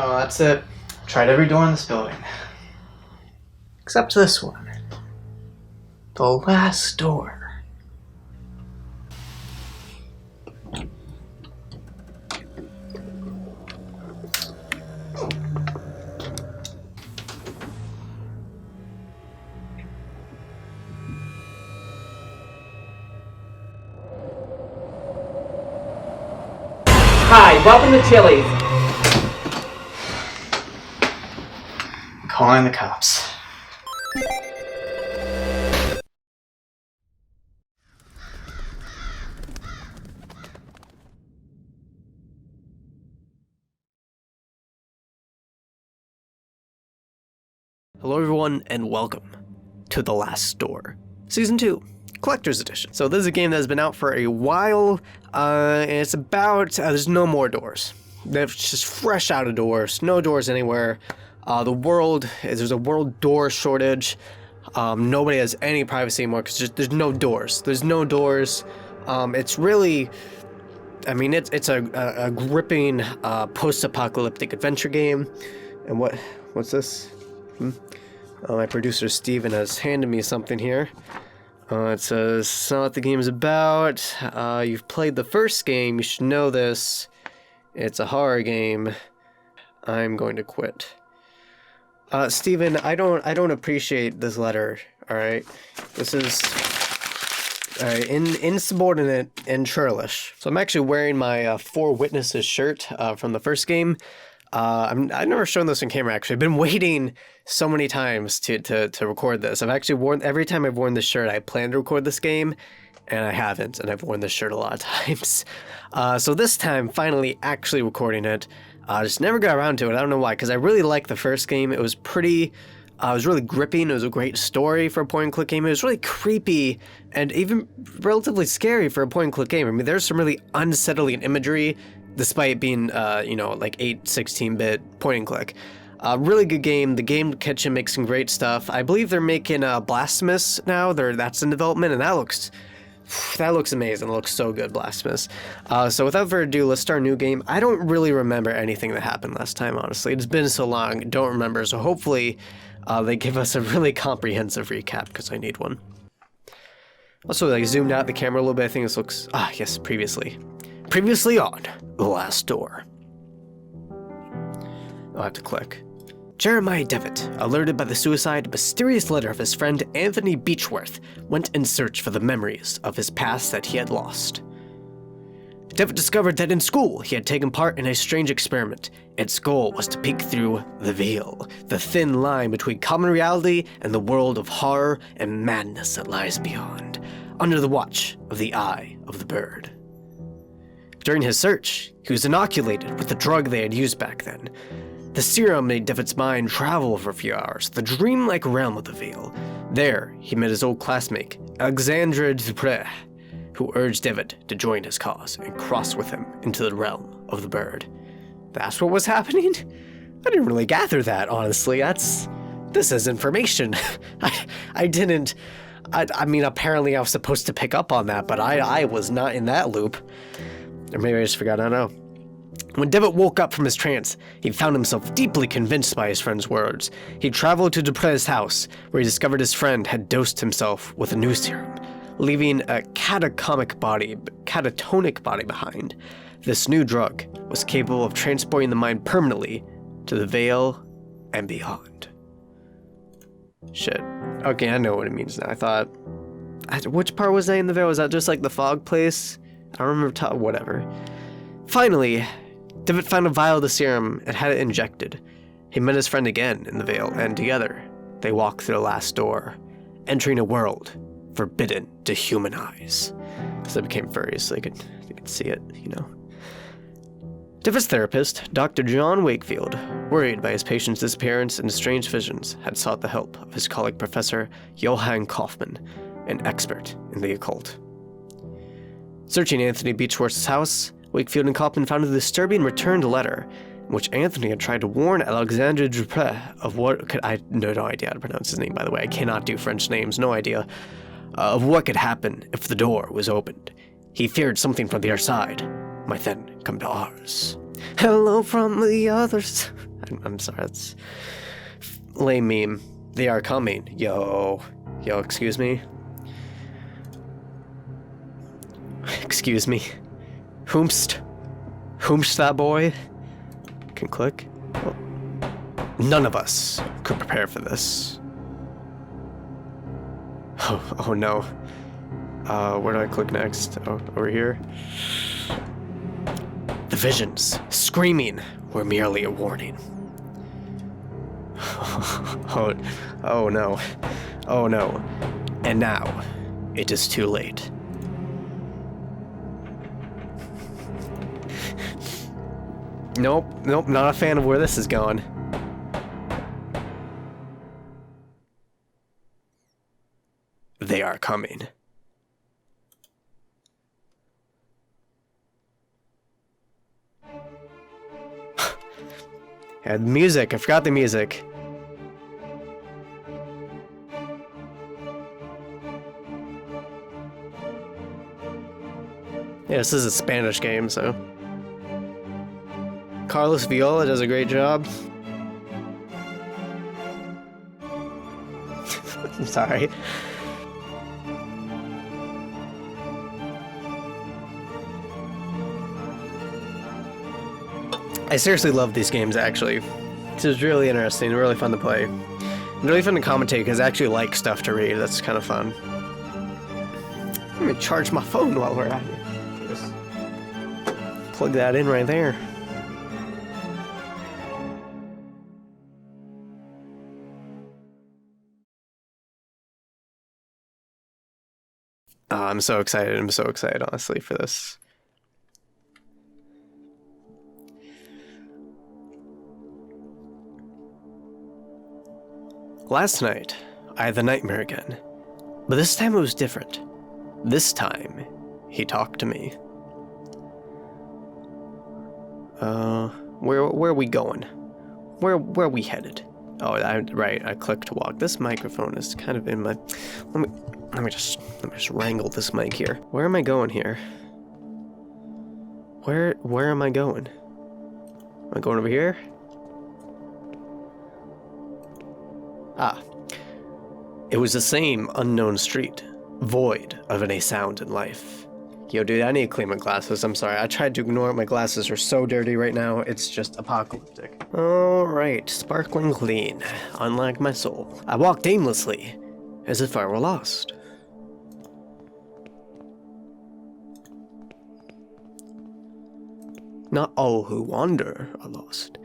Oh, that's it. Tried every door in this building. Except this one. The last door. Hi, welcome to Chili's. Calling the cops. Hello everyone, and welcome to The Last Door, Season 2, Collector's Edition. So this is a game that has been out for a while, and it's about, there's no more doors. They're just fresh out of doors, no doors anywhere. There's a world door shortage. Nobody has any privacy anymore because there's no doors. There's no doors. It's really, I mean, it's a gripping post-apocalyptic adventure game. And what's this? My producer Steven has handed me something here. It says, "It's not what the game is about. You've played the first game. You should know this. It's a horror game. I'm going to quit." Steven, I don't appreciate this letter. All right, this is insubordinate and churlish. So I'm actually wearing my Four Witnesses shirt from the first game. I've never shown this on camera, actually. I've been waiting so many times to record this. I've actually every time I've worn this shirt, I plan to record this game, and I haven't, and I've worn this shirt a lot of times. So this time, finally actually recording it. Just never got around to it. I don't know why, because I really liked the first game. It was it was really gripping. It was a great story for a point-and-click game. It was really creepy and even relatively scary for a point-and-click game. I mean, there's some really unsettling imagery, despite being, like 16-bit point-and-click. Really good game. The Game Kitchen makes some great stuff. I believe they're making Blasphemous now. That's in development, and that looks amazing. It looks so good, Blasphemous. So without further ado, let's start a new game. I don't really remember anything that happened last time, honestly. It's been so long, don't remember. So hopefully they give us a really comprehensive recap, because I need one. Also, I zoomed out the camera a little bit. I think this looks... yes, previously on The Last Door. I'll have to click. Jeremiah Devitt, alerted by the suicide mysterious letter of his friend Anthony Beechworth, went in search for the memories of his past that he had lost. Devitt discovered that in school he had taken part in a strange experiment. Its goal was to peek through the veil, the thin line between common reality and the world of horror and madness that lies beyond, under the watch of the Eye of the Bird. During his search, he was inoculated with the drug they had used back then. The serum made Devitt's mind travel for a few hours, the dreamlike realm of the veil. There, he met his old classmate, Alexandre Dupre, who urged Devitt to join his cause and cross with him into the realm of the bird. That's what was happening? I didn't really gather that, honestly. This is information. I mean, apparently I was supposed to pick up on that, but I was not in that loop. Or maybe I just forgot, I don't know. When Devitt woke up from his trance, he found himself deeply convinced by his friend's words. He traveled to Dupre's house, where he discovered his friend had dosed himself with a new serum, leaving a catatonic body behind. This new drug was capable of transporting the mind permanently to the veil and beyond. Shit. Okay, I know what it means now. I thought... Which part was that in the veil? Was that just like the fog place? I don't remember, whatever. Finally, Devitt found a vial of the serum and had it injected. He met his friend again in the veil, and together, they walked through the last door, entering a world forbidden to human eyes. Because they became furries, so they could see it, you know. Devitt's therapist, Dr. John Wakefield, worried by his patient's disappearance and strange visions, had sought the help of his colleague Professor Johann Kaufman, an expert in the occult. Searching Anthony Beechworth's house, Wakefield and Kaufman found a disturbing returned letter, in which Anthony had tried to warn Alexandre Dupre of what could... I have no idea how to pronounce his name, by the way. I cannot do French names, no idea. Of what could happen if the door was opened. He feared something from the other side might then come to ours. Hello from the others. I'm sorry, that's lame meme. They are coming. Yo, excuse me? Excuse me? Whomst that boy? Can click? Well, none of us could prepare for this. Oh no. Where do I click next? Oh, over here? The visions, screaming, were merely a warning. Oh no. Oh no. And now, it is too late. Nope, not a fan of where this is going. They are coming. Yeah, the music, I forgot the music. Yeah, this is a Spanish game, so. Carlos Viola does a great job. I'm sorry. I seriously love these games, actually. This is really interesting, really fun to play. And really fun to commentate, because I actually like stuff to read. That's kind of fun. Let me charge my phone while we're at it. Just plug that in right there. I'm so excited. I'm so excited, honestly, for this. Last night, I had the nightmare again, but this time it was different. This time, he talked to me. Where are we going? Where are we headed? Oh, right, I clicked to walk. This microphone is kind of in my... Let me just wrangle this mic here. Where am I going here? Where am I going? Am I going over here? Ah. It was the same unknown street, void of any sound in life. Yo, dude, I need to clean my glasses. I'm sorry. I tried to ignore it. My glasses are so dirty right now. It's just apocalyptic. Alright, sparkling clean, unlike my soul. I walked aimlessly, as if I were lost. Not all who wander are lost.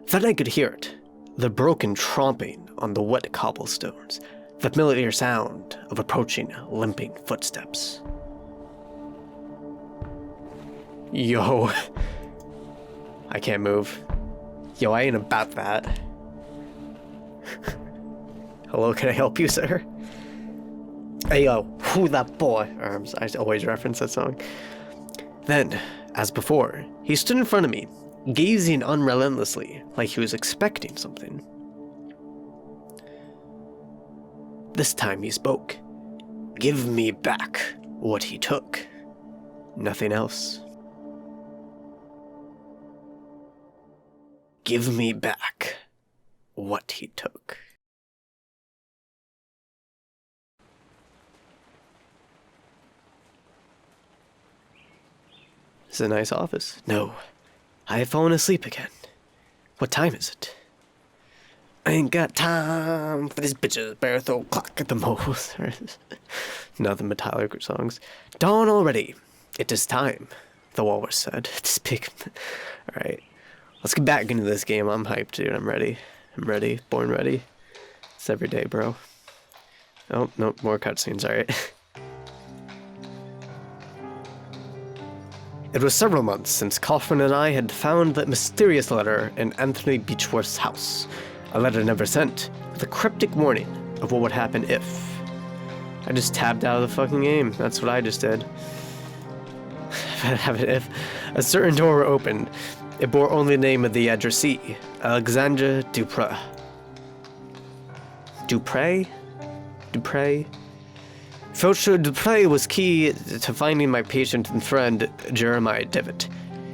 Then I could hear it, the broken tromping on the wet cobblestones, the familiar sound of approaching, limping footsteps. Yo. I can't move. Yo, I ain't about that. Hello, can I help you, sir? Hey, yo, who that boy? I always reference that song. Then, as before, he stood in front of me, gazing unrelentlessly, like he was expecting something. This time he spoke. Give me back what he took. Nothing else. Give me back what he took. This is a nice office. No, I have fallen asleep again. What time is it? I ain't got time for these bitches. Bear throw clock at the most. Nothing but Tyler songs. Dawn already. It is time, the walrus said. To speak. Alright. Let's get back into this game. I'm hyped, dude. I'm ready. I'm ready. Born ready. It's every day, bro. Oh, no. More cutscenes. Alright. It was several months since Kaufman and I had found that mysterious letter in Anthony Beechworth's house. A letter never sent, with a cryptic warning of what would happen if. I just tabbed out of the fucking game. That's what I just did. If a certain door were opened, it bore only the name of the addressee, Alexandre Dupre. Dupre? Felcher Dupre was key to finding my patient and friend, Jeremiah Devitt,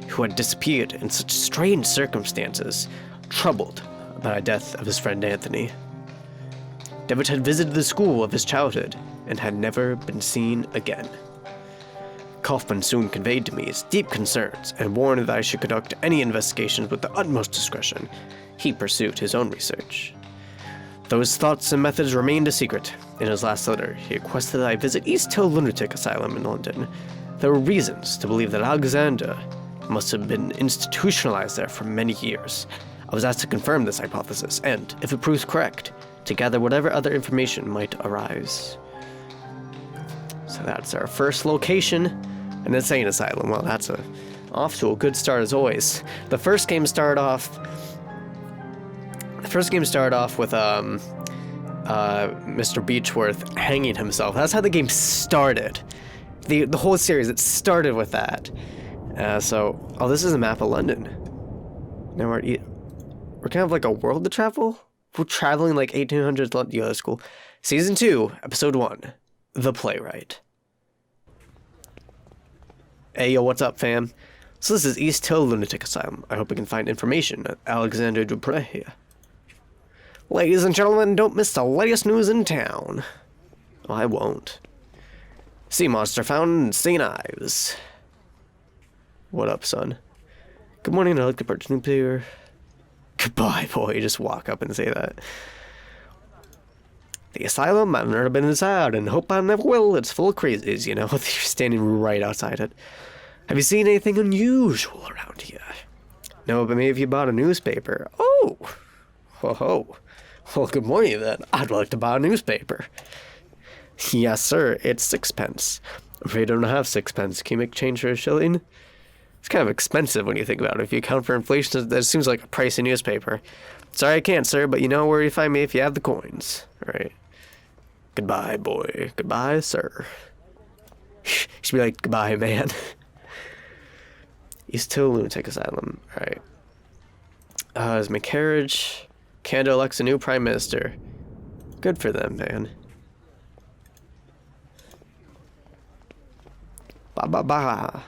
who had disappeared in such strange circumstances, troubled by the death of his friend Anthony. Devitt had visited the school of his childhood and had never been seen again. Kaufman soon conveyed to me his deep concerns and warned that I should conduct any investigations with the utmost discretion. He pursued his own research. Though his thoughts and methods remained a secret, in his last letter, he requested that I visit East Hill Lunatic Asylum in London. There were reasons to believe that Alexander must have been institutionalized there for many years. I was asked to confirm this hypothesis and, if it proves correct, to gather whatever other information might arise. So that's our first location, an insane asylum. Well, that's off to a good start as always. The first game started off with Mr. Beechworth hanging himself. That's how the game started. The whole series, it started with that. Oh, this is a map of London. Now we're kind of like a world to travel. We're traveling like 1800s London. Yeah, that's cool. Season 2, Episode 1, The Playwright. Hey, yo, what's up, fam? So this is East Hill Lunatic Asylum. I hope we can find information at Alexander Dupre here. Ladies and gentlemen, don't miss the latest news in town. Oh, I won't. Sea monster found in St. Ives. What up, son? Good morning, I'd like to purchase nuclear. Goodbye, boy. You just walk up and say that. The asylum, I've never been inside and hope I never will. It's full of crazies, you know. You're standing right outside it. Have you seen anything unusual around here? No, but maybe if you bought a newspaper. Oh! Ho ho. Well, good morning then. I'd like to buy a newspaper. Yes, sir. It's 6p. I'm afraid I don't have 6p. Can you make change for a shilling? It's kind of expensive when you think about it. If you account for inflation, that seems like a pricey newspaper. Sorry I can't, sir, but you know where you find me if you have the coins. All right. Goodbye, boy. Goodbye, sir. You should be like, goodbye, man. East Hill Lunatic Asylum. All right. Is my carriage... Canada elects a new prime minister. Good for them, man. Ba ba ba.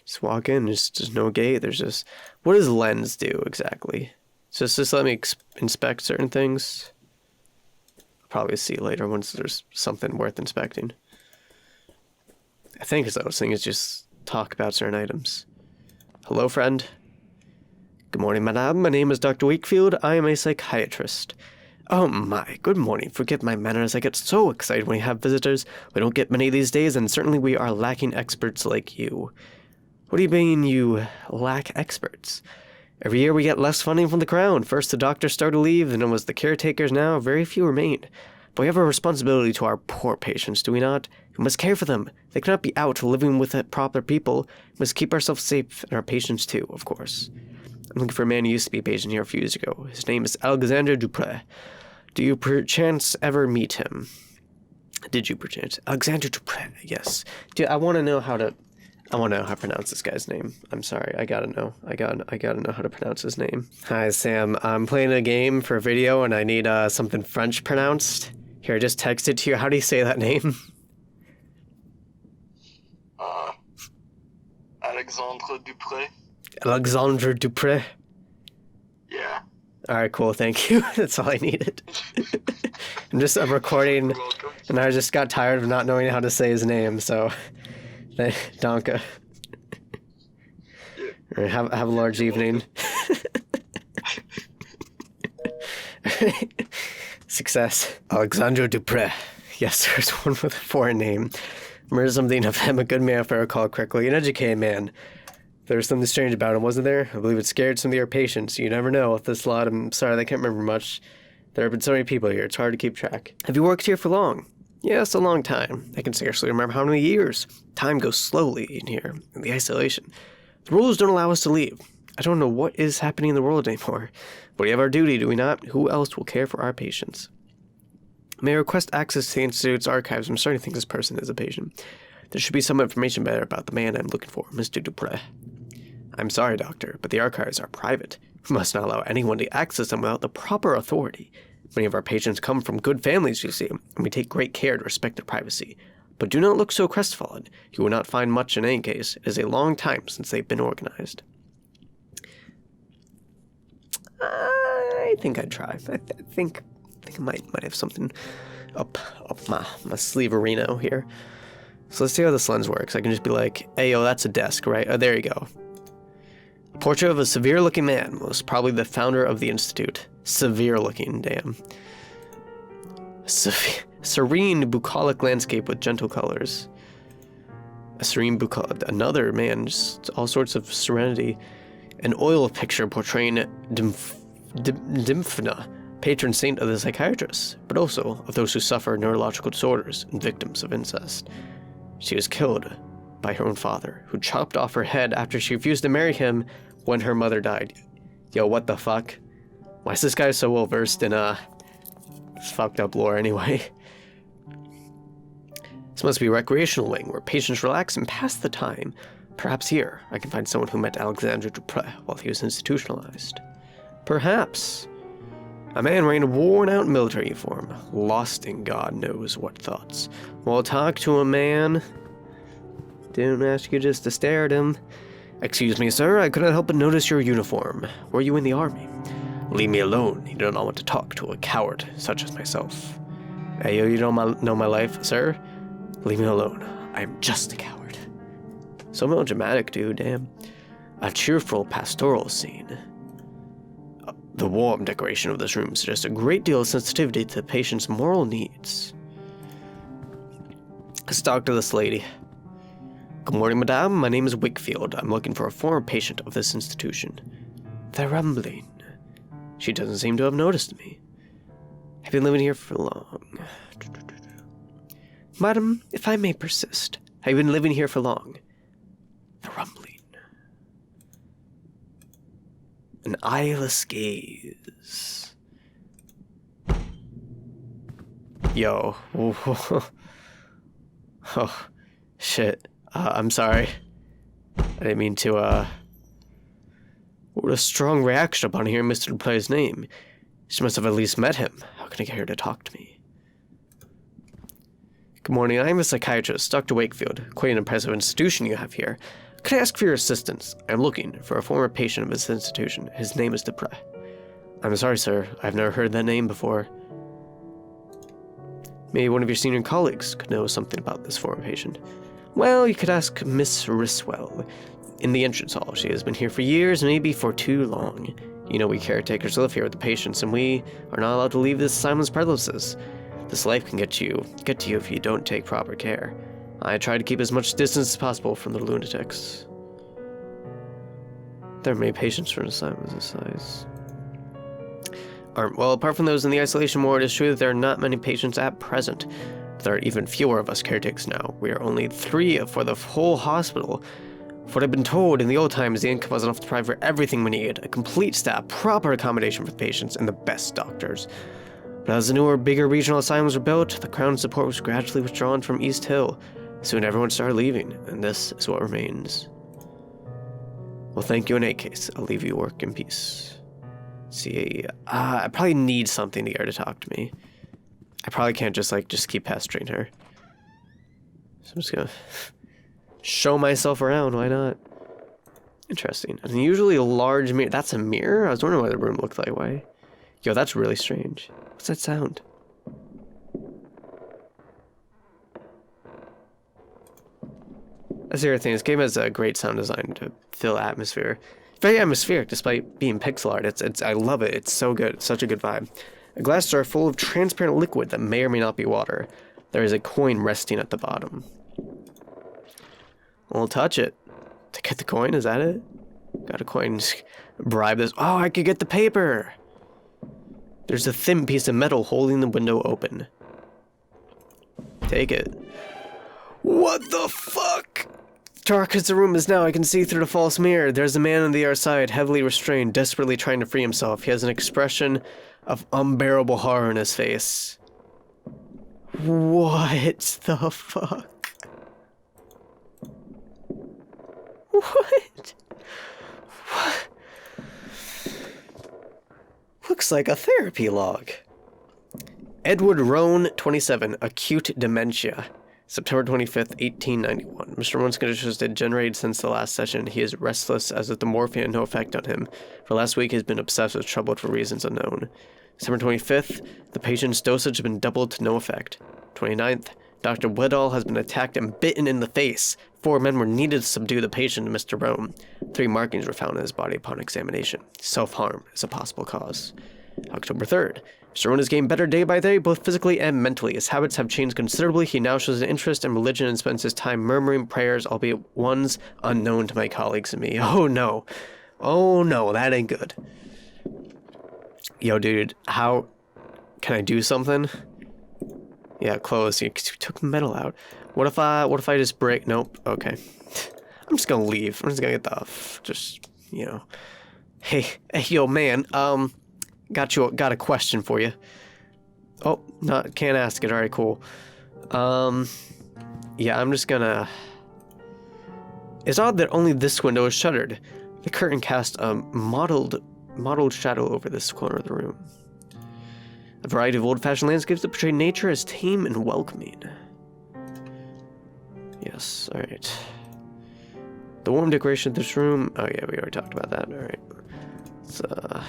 Just walk in. There's no gate. There's just... What does lens do exactly? Just let me inspect certain things. I'll probably see later once there's something worth inspecting. I think those things just talk about certain items. Hello, friend. Good morning, madame. My name is Dr. Wakefield. I am a psychiatrist. Oh my, good morning. Forgive my manners. I get so excited when we have visitors. We don't get many these days, and certainly we are lacking experts like you. What do you mean you lack experts? Every year we get less funding from the Crown. First the doctors start to leave, then it was the caretakers. Now very few remain. But we have a responsibility to our poor patients, do we not? We must care for them. They cannot be out living with proper people. We must keep ourselves safe, and our patients too, of course. I'm looking for a man who used to be a patient here a few years ago. His name is Alexander Dupre. Do you perchance ever meet him? Did you perchance? Alexander Dupre, yes. I want to know how to pronounce this guy's name. I'm sorry, I gotta know. I gotta know how to pronounce his name. Hi, Sam. I'm playing a game for a video and I need something French pronounced. Here, I just texted to you. How do you say that name? Alexandre Dupre. Alexandre Dupre? Yeah. Alright, cool, thank you. That's all I needed. I'm recording, and I just got tired of not knowing how to say his name, so... Donka. Yeah. Have a large evening. Success. Alexandre Dupre. Yes, there's one with a foreign name. Remember something of him, a good man if I recall correctly, an educated man. There was something strange about him, wasn't there? I believe it scared some of your patients. You never know with this lot. I'm sorry, I can't remember much. There have been so many people here, it's hard to keep track. Have you worked here for long? Yes, a long time. I can scarcely remember how many years. Time goes slowly in here, in the isolation. The rules don't allow us to leave. I don't know what is happening in the world anymore. But we have our duty, do we not? Who else will care for our patients? May I request access to the Institute's archives? I'm starting to think this person is a patient. There should be some information better about the man I'm looking for, Mr. Dupre. I'm sorry, Doctor, but the archives are private. We must not allow anyone to access them without the proper authority. Many of our patients come from good families, you see, and we take great care to respect their privacy. But do not look so crestfallen. You will not find much in any case. It is a long time since they've been organized. I think I'd try. I think I might have something up my sleeve-arino here. So let's see how this lens works. I can just be like, hey, yo, that's a desk, right? Oh, there you go. Portrait of a severe-looking man, most probably the founder of the Institute. Severe-looking, damn. Serene, bucolic landscape with gentle colors. A serene bucolic, another man, just all sorts of serenity. An oil picture portraying Dymphna, patron saint of the psychiatrists, but also of those who suffer neurological disorders and victims of incest. She was killed by her own father, who chopped off her head after she refused to marry him when her mother died. Yo, what the fuck? Why is this guy so well versed in fucked up lore anyway? This must be a recreational wing where patients relax and pass the time. Perhaps here I can find someone who met Alexandre Dupre while he was institutionalized. Perhaps. A man wearing a worn-out military uniform, lost in God knows what thoughts. Well, talk to a man. Didn't ask you just to stare at him. Excuse me, sir, I couldn't help but notice your uniform. Were you in the army? Leave me alone. You do not want to talk to a coward such as myself. Hey, you don't know my life, sir? Leave me alone. I am just a coward. So melodramatic, dude, damn. A cheerful pastoral scene. The warm decoration of this room suggests a great deal of sensitivity to the patient's moral needs. Let's talk to this lady. Good morning, madame. My name is Wakefield. I'm looking for a former patient of this institution. They're rumbling. She doesn't seem to have noticed me. I've been living here for long. Madam, if I may persist, have you been living here for long? The rumbling. An eyeless gaze. Yo. Oh, shit. I'm sorry. I didn't mean to, What a strong reaction upon hearing Mr. Dupre's name. She must have at least met him. How can I get her to talk to me? Good morning, I am a psychiatrist, Dr. Wakefield. Quite an impressive institution you have here. Could I ask for your assistance? I'm looking for a former patient of this institution. His name is Dupre. I'm sorry, sir. I've never heard that name before. Maybe one of your senior colleagues could know something about this former patient. Well, you could ask Miss Riswell in the entrance hall. She has been here for years, maybe for too long. You know, we caretakers live here with the patients, and we are not allowed to leave this asylum's premises. This life can get to you if you don't take proper care. I try to keep as much distance as possible from the lunatics. There are many patients for an asylum of this size. Well, apart from those in the isolation ward, it's true that there are not many patients at present. There are even fewer of us caretakers now. We are only 3 for the whole hospital. For what I've been told, in the old times, the income was enough to provide for everything we need. A complete staff, proper accommodation for the patients, and the best doctors. But as the newer, bigger regional asylums were built, the Crown's support was gradually withdrawn from East Hill. Soon everyone started leaving, and this is what remains. Well, thank you in any case. I'll leave you work in peace. See, I probably need something to get her to talk to me. I probably can't just keep pestering her. So I'm just gonna show myself around, why not? Interesting. An unusually large mirror. That's a mirror? I was wondering why the room looked that way. Yo, that's really strange. What's that sound? That's the other thing. This game has a great sound design to fill atmosphere. Very atmospheric, despite being pixel art. I love it. It's so good. It's such a good vibe. A glass jar full of transparent liquid that may or may not be water. There is a coin resting at the bottom. We'll touch it. To get the coin, is that it? Got a coin. Bribe this. Oh, I could get the paper! There's a thin piece of metal holding the window open. Take it. What the fuck? Dark as the room is now, I can see through the false mirror. There's a man on the other side, heavily restrained, desperately trying to free himself. He has an expression of unbearable horror in his face. What the fuck? What? What? Looks like a therapy log. Edward Roan, 27, acute dementia. September 25th, 1891. Mr. Rowan's condition has degenerated since the last session. He is restless as if the morphine had no effect on him. For last week, he has been obsessed with trouble for reasons unknown. December 25th, the patient's dosage has been doubled to no effect. 29th, Dr. Weddall has been attacked and bitten in the face. 4 men were needed to subdue the patient, Mr. Rowan. 3 markings were found in his body upon examination. Self-harm is a possible cause. October 3rd, Mr. Rowan has gained better day by day, both physically and mentally. His habits have changed considerably. He now shows an interest in religion and spends his time murmuring prayers, albeit ones unknown to my colleagues and me. Oh no. Oh no, that ain't good. Yo, dude, how can I do something? Yeah, close. You took the metal out. What if I just break? Nope. Okay. I'm just gonna leave. I'm just gonna get the Hey, yo, man. Got a question for you. Oh, can't ask it. All right, cool. Yeah, I'm just gonna. It's odd that only this window is shuttered. The curtain cast a mottled shadow over this corner of the room. A variety of old-fashioned landscapes that portray nature as tame and welcoming. Yes, all right. The warm decoration of this room. Oh yeah, we already talked about that. All right. So.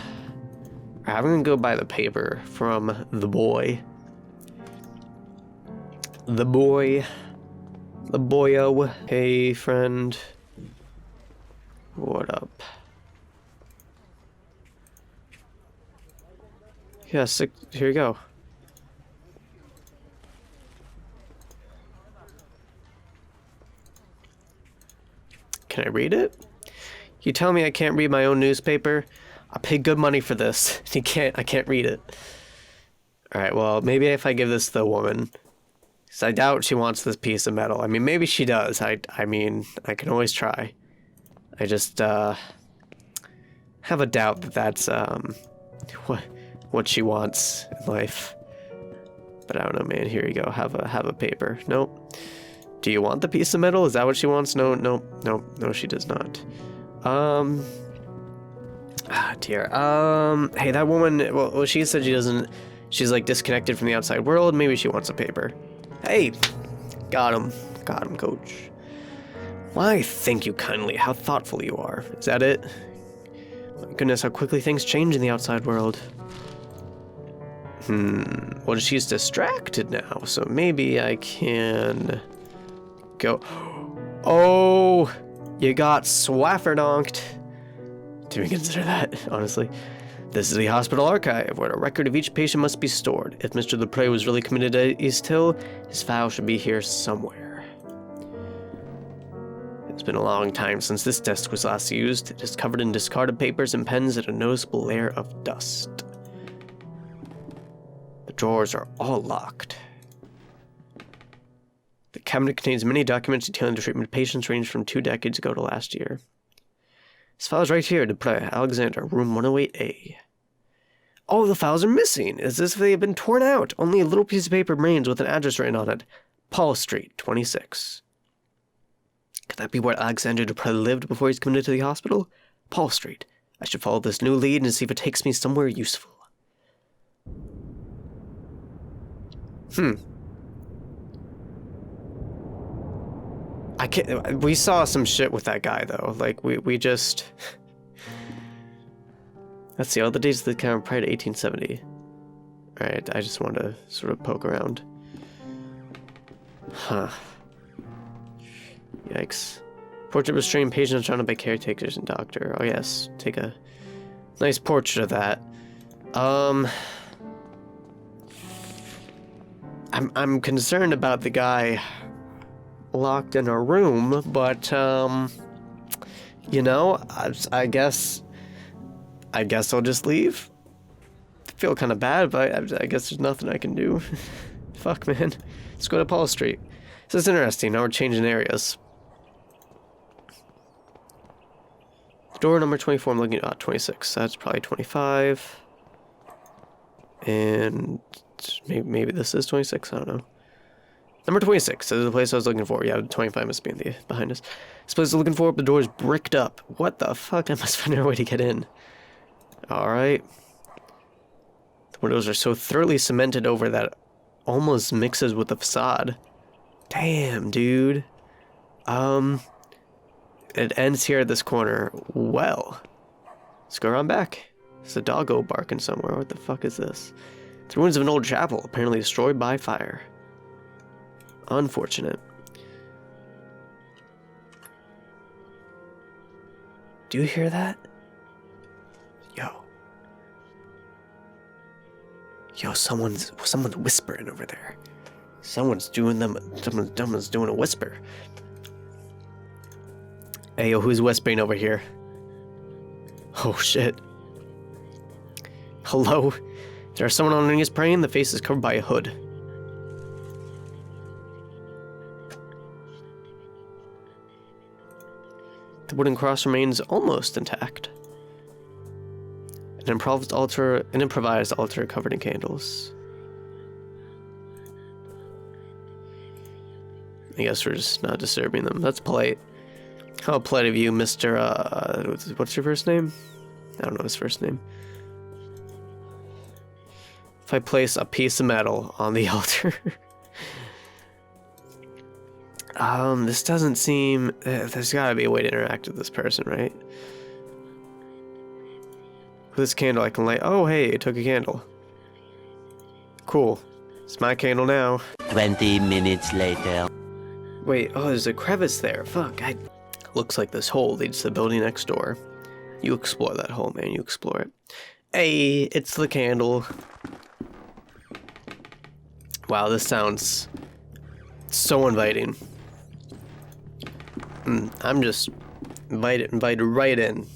I'm gonna go buy the paper from the boy. The boyo. Hey, friend. What up? Yes, here you go. Can I read it? You tell me I can't read my own newspaper? I paid good money for this. I can't read it. Alright, well, maybe if I give this to the woman. Because I doubt she wants this piece of metal. I mean, maybe she does. I mean, I can always try. I just, have a doubt that that's, what she wants in life. But I don't know, man. Here you go. Have a paper. Nope. Do you want the piece of metal? Is that what she wants? No, she does not. Dear. Hey, that woman, well, she said she's like disconnected from the outside world. Maybe she wants a paper. Hey, got him, coach. Why, thank you kindly. How thoughtful you are. Is that it? My goodness, how quickly things change in the outside world. Well, she's distracted now, so maybe I can go. Oh, you got swafferdonked. Did we consider that, honestly? This is the hospital archive, where a record of each patient must be stored. If Mr. Dupré was really committed to East Hill, his file should be here somewhere. It's been a long time since this desk was last used. It is covered in discarded papers and pens and a noticeable layer of dust. The drawers are all locked. The cabinet contains many documents detailing the treatment of patients ranged from 2 decades ago to last year. This file's right here, Dupré, Alexander, room 108A. Oh, the files are missing. It's as if they have been torn out. Only a little piece of paper remains with an address written on it. Paul Street, 26. Could that be where Alexander Dupré lived before he's committed to the hospital? Paul Street. I should follow this new lead and see if it takes me somewhere useful. I can't. We saw some shit with that guy though. Like we just. Let's see. All the dates of the camera prior to 1870. All right. I just want to sort of poke around. Huh. Yikes. Portrait of a strained patient surrounded by caretakers and doctor. Oh yes. Take a nice portrait of that. I'm concerned about the guy locked in a room, but you know, I guess I'll just leave. I feel kind of bad, but I guess there's nothing I can do. Fuck, man. Let's go to Paul Street. This is interesting. Now we're changing areas. Door number 24. I'm looking at 26. That's probably 25. And maybe this is 26. I don't know. Number 26 is the place I was looking for. Yeah, 25 must be behind us. This place I was looking for, the door is bricked up. What the fuck? I must find a way to get in. Alright. The windows are so thoroughly cemented over that almost mixes with the facade. Damn, dude. It ends here at this corner. Well, let's go around back. There's a doggo barking somewhere. What the fuck is this? It's the ruins of an old chapel, apparently destroyed by fire. Unfortunate. Do you hear that? Yo, someone's whispering over there. Someone's doing a whisper. Hey, yo, who's whispering over here? Oh, shit. Hello? There's someone on his praying. The face is covered by a hood. The wooden cross remains almost intact. An improvised altar covered in candles. I guess we're just not disturbing them. That's polite. How polite of you, Mr. What's your first name? I don't know his first name. If I place a piece of metal on the altar. This doesn't seem... there's gotta be a way to interact with this person, right? With this candle I can light... Oh, hey, it took a candle. Cool. It's my candle now. 20 minutes later. Wait, oh, there's a crevice there. Fuck, Looks like this hole leads to the building next door. You explore that hole, man. You explore it. Hey, it's the candle. Wow, this sounds so inviting. I'm just invited right in.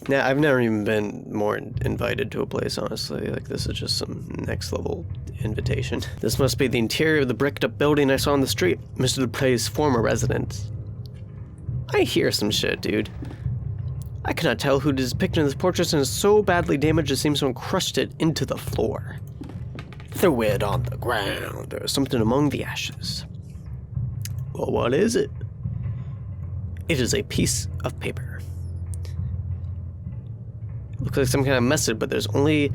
Yeah, I've never even been more invited to a place, honestly. Like, this is just some next level invitation. This must be the interior of the bricked up building I saw on the street. Mr. Duplay's former residence. I hear some shit, dude. I cannot tell who is depicted in this portrait and is so badly damaged it seems someone crushed it into the floor. Throw it on the ground. There is something among the ashes. Well, what is it? It is a piece of paper. Looks like some kind of message, but there's only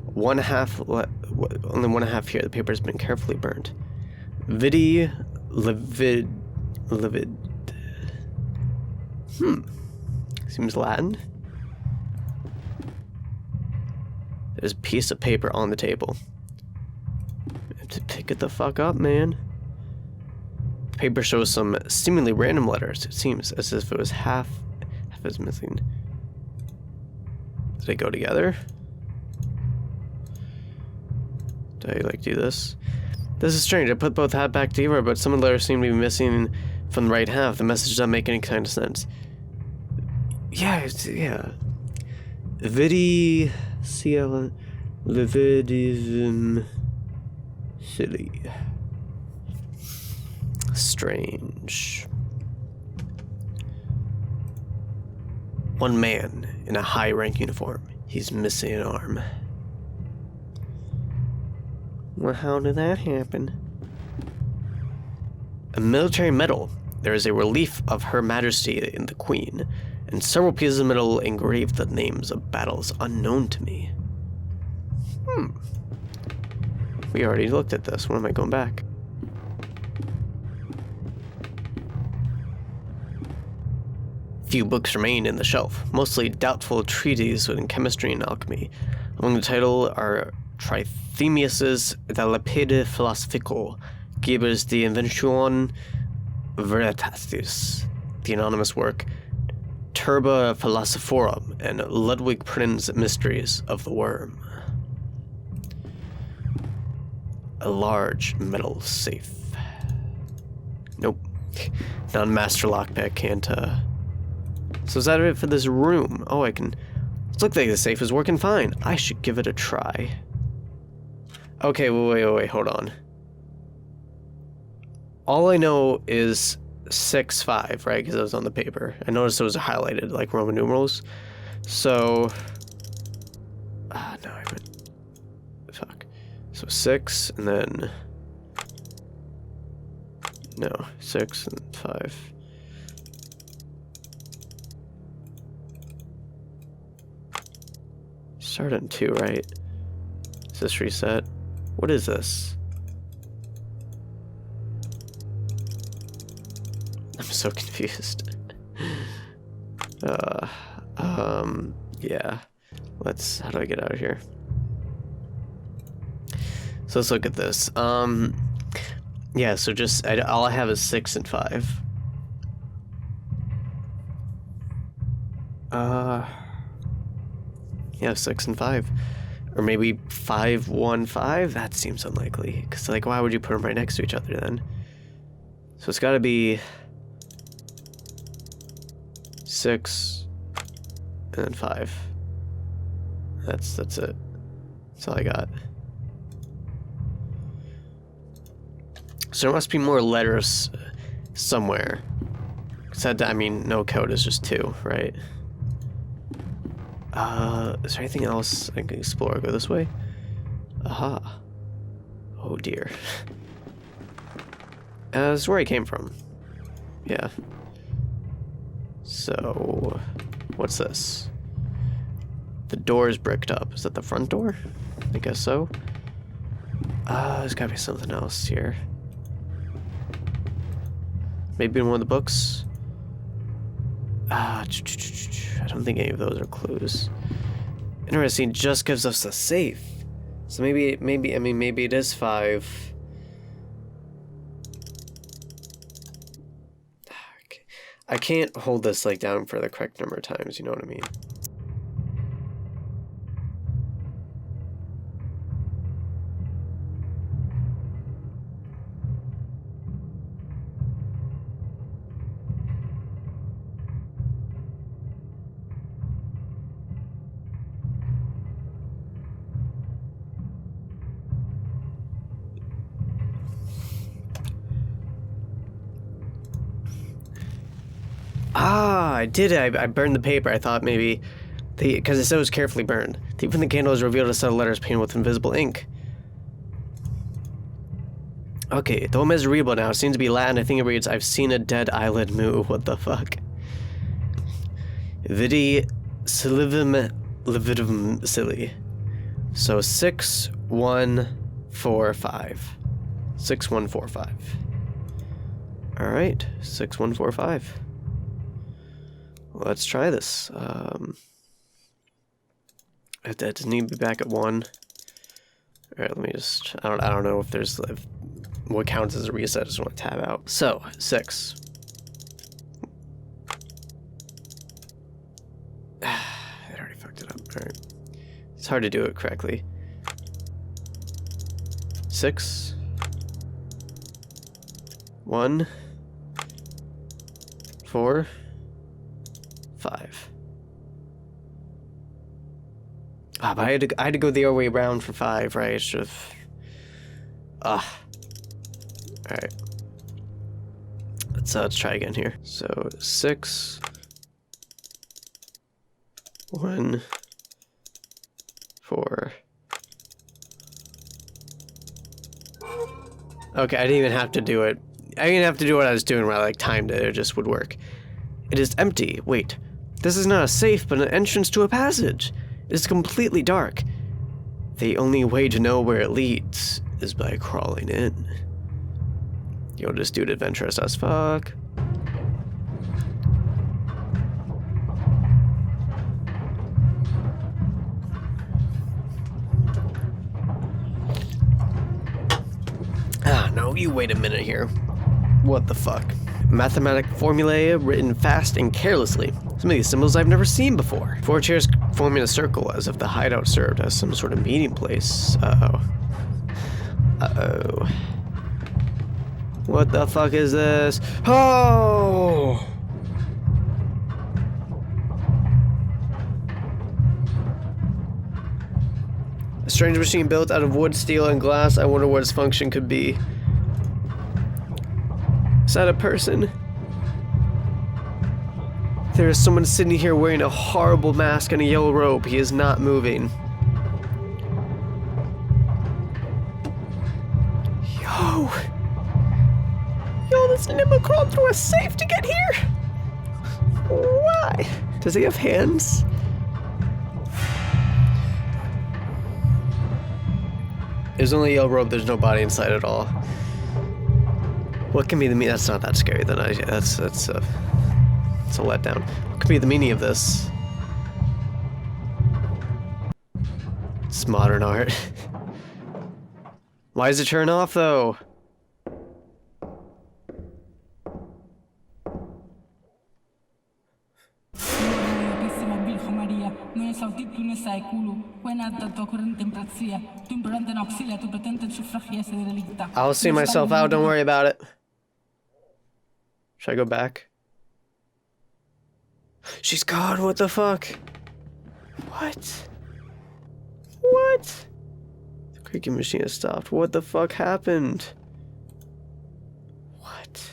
one half here. The paper has been carefully burned. Vidi livid. Seems Latin. There's a piece of paper on the table. I have to pick it the fuck up, man. The paper shows some seemingly random letters. It seems as if it was half is missing. Did they go together? Did I like do this? This is strange. I put both half back together, but some of the letters seem to be missing from the right half. The message doesn't make any kind of sense. Yeah. Vidi ciel levidism silly. Strange. One man in a high rank uniform. He's missing an arm. Well, how did that happen? A military medal. There is a relief of Her Majesty and the Queen, and several pieces of metal engraved the names of battles unknown to me. We already looked at this. When am I going back? Few books remain in the shelf, mostly doubtful treatises in chemistry and alchemy. Among the title are Trithemius's De Lapide Philosophico, Geber's De Inventione Veritatis, the anonymous work Turba Philosophorum, and Ludwig Prin's Mysteries of the Worm. A large metal safe. Nope. Non-master lockpick can't, So is that it for this room? Oh, I can... It looks like the safe is working fine. I should give it a try. Okay, wait, hold on. All I know is 6-5, right? Because it was on the paper. I noticed it was highlighted, like Roman numerals. So... no, I went... Fuck. So 6, and then... No, 6 and 5. Start on 2, right? Is this reset? What is this? so confused. Yeah. How do I get out of here? So let's look at this. Yeah, so just, all I have is 6 and 5. Yeah, 6 and 5. Or maybe 5, 1, 5? That seems unlikely. Because, like, why would you put them right next to each other then? So it's gotta be 6 and then 5. That's it. That's all I got. So there must be more letters somewhere. I mean, no code is just 2, right? Is there anything else I can explore? Go this way? Aha. Oh dear. This is where I came from. Yeah. So, what's this? The door is bricked up. Is that the front door? I guess so. There's gotta be something else here. Maybe in one of the books? I don't think any of those are clues. Interesting, just gives us a safe. So maybe it is 5. I can't hold this like down for the correct number of times, you know what I mean? Ah, I did it. I burned the paper. I thought maybe, because it said it was carefully burned. Deep in the candle is revealed a set of letters painted with invisible ink. Okay, the one is readable now. It seems to be Latin. I think it reads, "I've seen a dead eyelid move." What the fuck? Vidi silivum lividum silly. So 6, 1, 4, 5. 6, 1, 4, 5. Alright, 6, 1, 4, 5. Let's try this. That doesn't need to be back at 1. Alright, let me just, I don't know if there's, what counts as a reset. I just want to tab out. So, 6. I already fucked it up. Alright. It's hard to do it correctly. 6. 1. 4. 5. Ah, but I had to go the other way around for 5, right? It should have. Alright. Let's try again here. So 6. 1. 4. Okay, I didn't even have to do it. I didn't have to do what I was doing when I timed it. It just would work. It is empty. Wait. This is not a safe, but an entrance to a passage. It is completely dark. The only way to know where it leads is by crawling in. Yo, this dude adventurous as fuck. Ah, no, you wait a minute here. What the fuck? Mathematical formulae written fast and carelessly. Some of these symbols I've never seen before. 4 chairs forming a circle as if the hideout served as some sort of meeting place. Uh-oh. Uh-oh. What the fuck is this? Oh! A strange machine built out of wood, steel, and glass. I wonder what its function could be. Is that a person? There is someone sitting here wearing a horrible mask and a yellow robe. He is not moving. Yo! Yo, this Nimble crawled through a safe to get here! Why? Does he have hands? There's only a yellow robe, there's no body inside at all. What can be the meaning? That's not that scary. Then that's a letdown. What could be the meaning of this? It's modern art. Why is it turn off though? I'll see myself out, don't worry about it. Should I go back? She's gone, what the fuck? What? What? The creaking machine has stopped. What the fuck happened? What?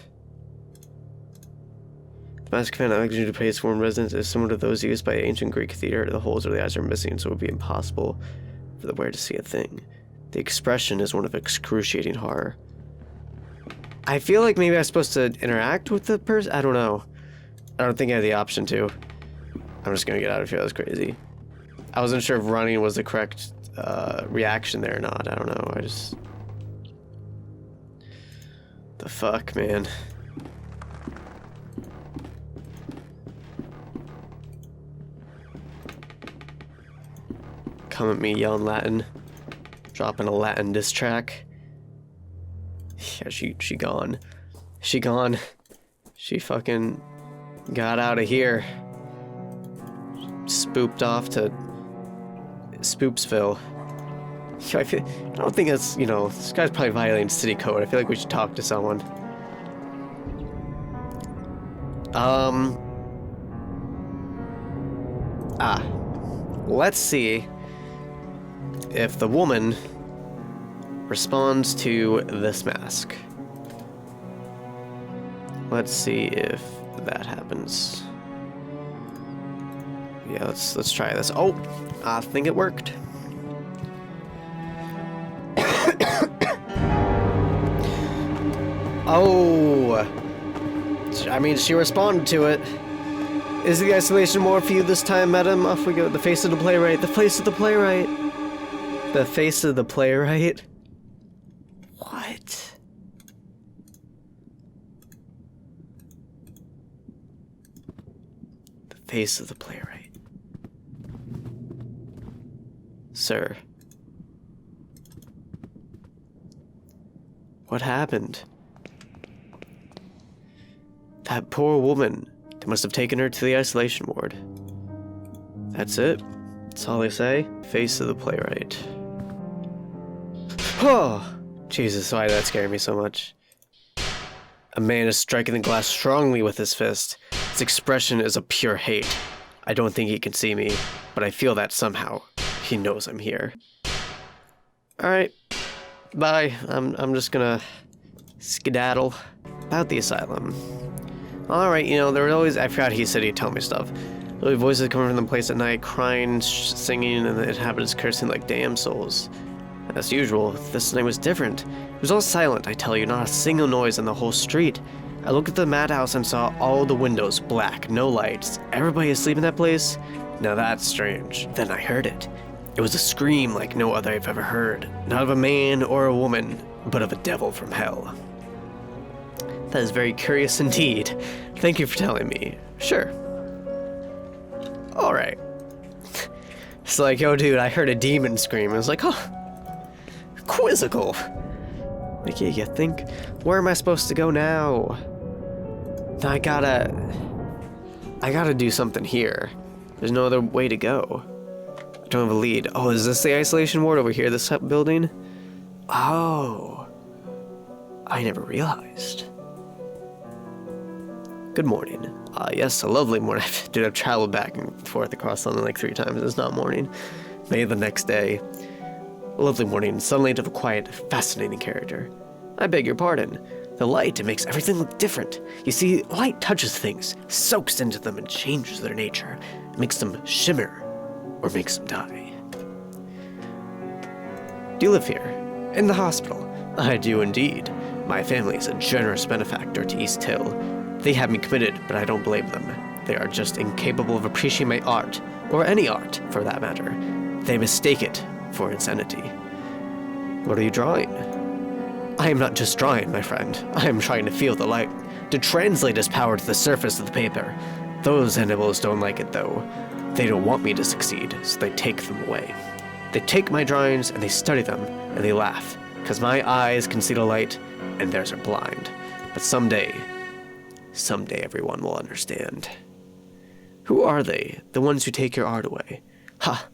The mask of an to pay sworn residence is similar to those used by ancient Greek theater. The holes of the eyes are missing, so it would be impossible for the wearer to see a thing. The expression is one of excruciating horror. I feel like maybe I'm supposed to interact with the person? I don't know. I don't think I have the option to. I'm just gonna get out of here. That was crazy. I wasn't sure if running was the correct reaction there or not. I don't know. I just... The fuck, man. Come at me yelling Latin. Dropping a Latin diss track. Yeah, she gone. She gone. She fucking got out of here. Spooped off to Spoopsville. I don't think that's, you know, this guy's probably violating city code. I feel like we should talk to someone. Let's see if the woman responds to this mask. Let's see if that happens. Yeah, let's try this. Oh, I think it worked. Oh, I mean, she responded to it. Is the isolation more for you this time, madam? Off we go. The face of the playwright. The face of the playwright. The face of the playwright. What? The face of the playwright. Sir. What happened? That poor woman. They must have taken her to the isolation ward. That's it. That's all they say. Face of the playwright. Oh! Jesus, why did that scare me so much? A man is striking the glass strongly with his fist. His expression is of pure hate. I don't think he can see me, but I feel that somehow he knows I'm here. Alright. Bye. I'm just gonna skedaddle about the asylum. Alright, you know, there were always, I forgot he said he'd tell me stuff. There were voices coming from the place at night, crying, singing, and the inhabitants cursing like damn souls. As usual, this night was different. It was all silent, I tell you, not a single noise in the whole street. I looked at the madhouse and saw all the windows black, no lights. Everybody asleep in that place? Now that's strange. Then I heard it. It was a scream like no other I've ever heard. Not of a man or a woman, but of a devil from hell. That is very curious indeed. Thank you for telling me. Sure. Alright. It's like, yo dude, I heard a demon scream. I was like, oh. Quizzical. Like, yeah, you think? Where am I supposed to go now? I gotta do something here. There's no other way to go. I don't have a lead. Oh, is this the isolation ward over here, this building? Oh. I never realized. Good morning. Yes, a lovely morning. Dude, I've traveled back and forth across London like 3 times. It's not morning. Maybe the next day. A lovely morning, sunlight of a quiet, fascinating character. I beg your pardon. The light, it makes everything look different. You see, light touches things, soaks into them, and changes their nature. It makes them shimmer, or makes them die. Do you live here? In the hospital? I do indeed. My family is a generous benefactor to East Hill. They have me committed, but I don't blame them. They are just incapable of appreciating my art, or any art, for that matter. They mistake it for insanity. What are you drawing? I am not just drawing, my friend. I am trying to feel the light, to translate its power to the surface of the paper. Those animals don't like it, though. They don't want me to succeed, so they take them away. They take my drawings, and they study them, and they laugh, because my eyes can see the light, and theirs are blind. But someday everyone will understand. Who are they, the ones who take your art away? Ha!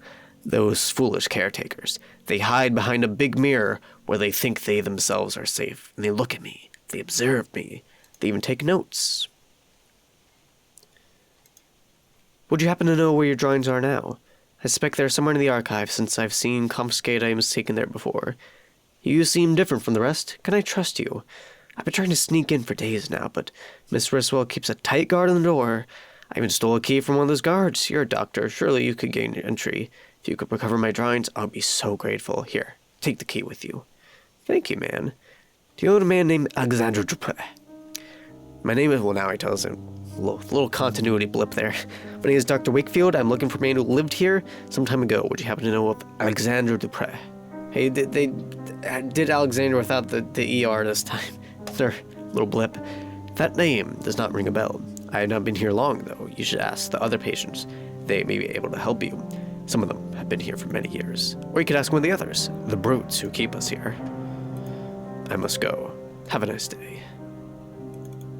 Those foolish caretakers. They hide behind a big mirror where they think they themselves are safe, and they look at me, they observe me, they even take notes. Would you happen to know where your drawings are now? I suspect they're somewhere in the archive, since I've seen confiscated items taken there before. You seem different from the rest. Can I trust you? I've been trying to sneak in for days now, but Miss Riswell keeps a tight guard on the door. I even stole a key from one of those guards. You're a doctor. Surely you could gain entry. If you could recover my drawings, I would be so grateful. Here, take the key with you. Thank you, man. Do you know a man named Alexandre Dupre? My name is, well, now he tells him. Little continuity blip there. My name is Dr. Wakefield. I'm looking for a man who lived here some time ago. Would you happen to know of Alexandre Dupre? Hey, they did Alexander without the ER this time. Their little blip. That name does not ring a bell. I have not been here long, though. You should ask the other patients. They may be able to help you. Some of them have been here for many years. Or you could ask one of the others, the brutes who keep us here. I must go. Have a nice day.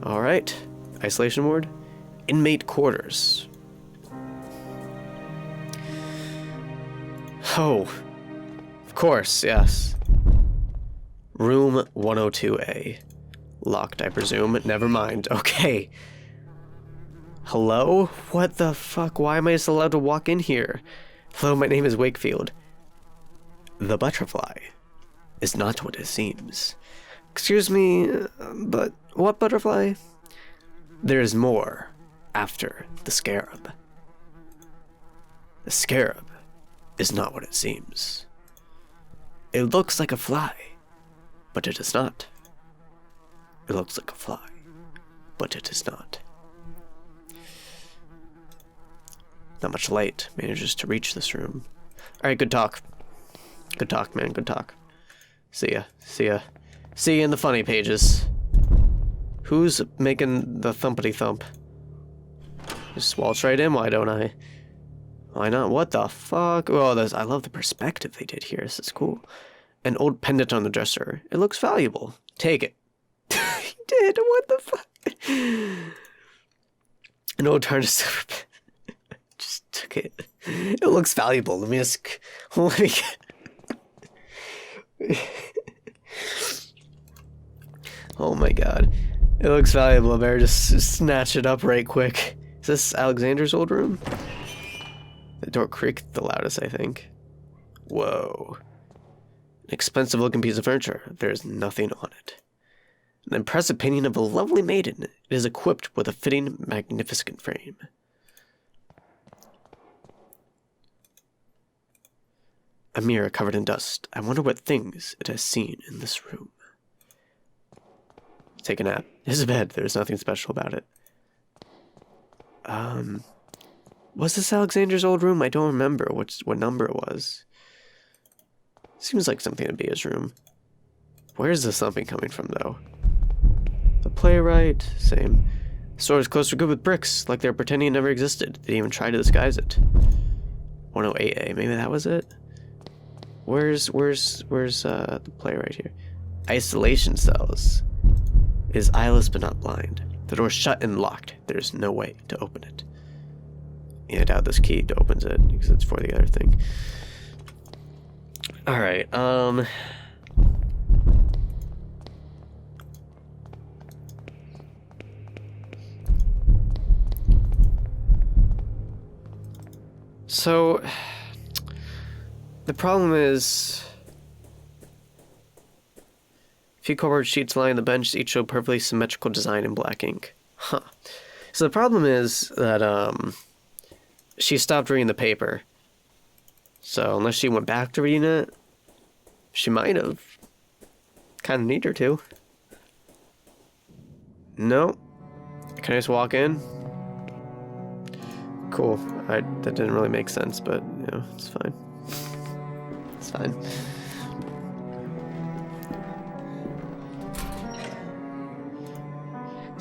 All right. Isolation ward. Inmate quarters. Oh. Of course, yes. Room 102A. Locked, I presume. Never mind. Okay. Hello? What the fuck? Why am I just allowed to walk in here? Hello, my name is Wakefield. The butterfly is not what it seems. Excuse me, but what butterfly? There is more after the scarab. The scarab is not what it seems. It looks like a fly, but it is not. It looks like a fly, but it is not. Not much light manages to reach this room. Alright, good talk. Good talk, man, good talk. See ya. See ya. See you in the funny pages. Who's making the thumpity thump? Just waltz right in, why don't I? Why not? What the fuck? Oh, I love the perspective they did here. This is cool. An old pendant on the dresser. It looks valuable. Take it. He did. What the fuck? An old tarnished silver pen. Just took it. It looks valuable. Let me just. Let me get. Oh my god. It looks valuable. I better just snatch it up right quick. Is this Alexander's old room? The door creaked the loudest, I think. Whoa. An expensive looking piece of furniture. There's nothing on it. An impressive painting of a lovely maiden. It is equipped with a fitting, magnificent frame. A mirror covered in dust. I wonder what things it has seen in this room. Take a nap. It is a bed. There's nothing special about it. Was this Alexander's old room? I don't remember what number it was. Seems like something to be his room. Where's the thumping coming from, though? The playwright, same. The store is close to good with bricks, like they're pretending it never existed. They didn't even try to disguise it. 108A, maybe that was it? Where's the playwright here? Isolation cells. It is eyeless but not blind. The door's shut and locked. There's no way to open it. Yeah, I doubt this key opens it, because it's for the other thing. Alright, so, the problem is, a few cardboard sheets lying on the bench each show perfectly symmetrical design in black ink. Huh. So the problem is that, she stopped reading the paper. So unless she went back to reading it, she might have. Kind of need her to. No. Can I just walk in? Cool. That didn't really make sense, but, you know, it's fine. It's fine.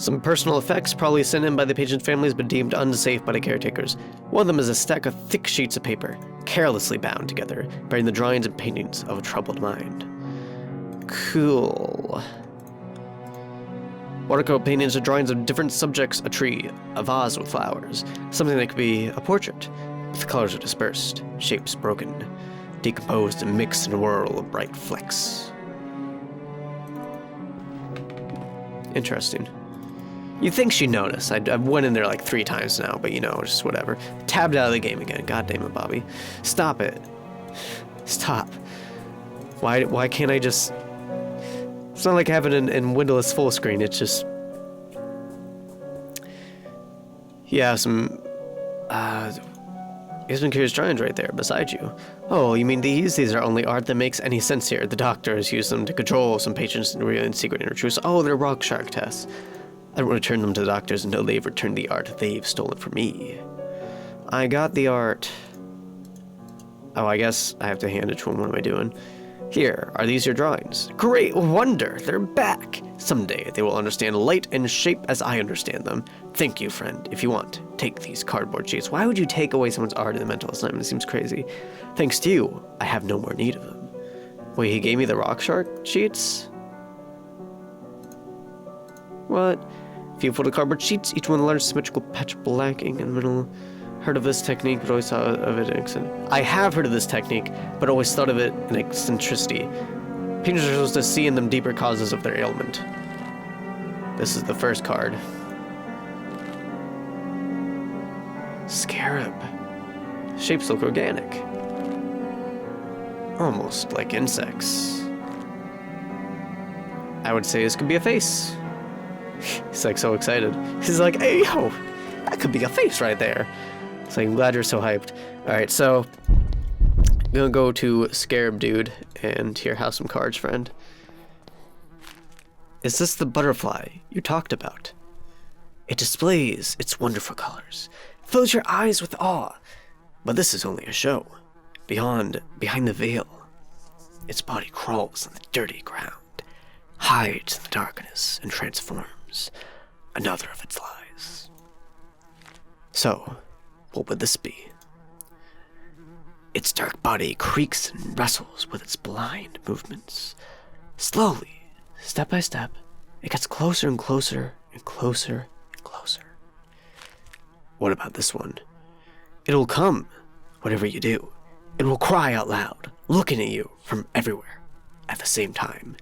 Some personal effects probably sent in by the patient's families but deemed unsafe by the caretakers. One of them is a stack of thick sheets of paper, carelessly bound together, bearing the drawings and paintings of a troubled mind. Cool. Watercolor paintings are drawings of different subjects, a tree, a vase with flowers, something that could be a portrait. The colors are dispersed, shapes broken, decomposed and mixed in a whirl of bright flecks. Interesting. You'd think she'd notice. I've went in there like 3 times now, but you know, just whatever. Tabbed out of the game again. God damn it, Bobby. Stop it. Stop. Why can't I just... It's not like having it in windowless full screen, it's just... Yeah, some... Here's curious drawings right there, beside you. Oh, you mean these? These are only art that makes any sense here. The doctors use them to control some patients in real and secret inner truths. Oh, they're rock shark tests. I don't return them to the doctors until they've returned the art they've stolen from me. I got the art. Oh, I guess I have to hand it to him. What am I doing? Here, are these your drawings? Great wonder, they're back. Someday they will understand light and shape as I understand them. Thank you, friend. If you want, take these cardboard sheets. Why would you take away someone's art in the mental asylum? It seems crazy. Thanks to you, I have no more need of them. Wait, he gave me the rock shark sheets? What? A few folded cardboard sheets, each one a large symmetrical patch of black ink in the middle. Heard of this technique, but always thought of it in eccentricity. I have heard of this technique, but always thought of it in eccentricity. Painters are supposed to see in them deeper causes of their ailment. This is the first card. Scarab. Shapes look organic. Almost like insects. I would say this could be a face. He's like so excited. He's like, hey, yo, that could be a face right there. So I'm glad you're so hyped. Alright, so I'm gonna go to Scarab Dude and here, have some cards, friend. Is this the butterfly you talked about? It displays its wonderful colors, fills your eyes with awe. But this is only a show. Behind the veil, its body crawls on the dirty ground, hides in the darkness, and transforms another of its lies. So, what would this be? Its dark body creaks and wrestles with its blind movements. Slowly, step by step, it gets closer and closer and closer and closer. What about this one? It will come, whatever you do. It will cry out loud, looking at you from everywhere at the same time.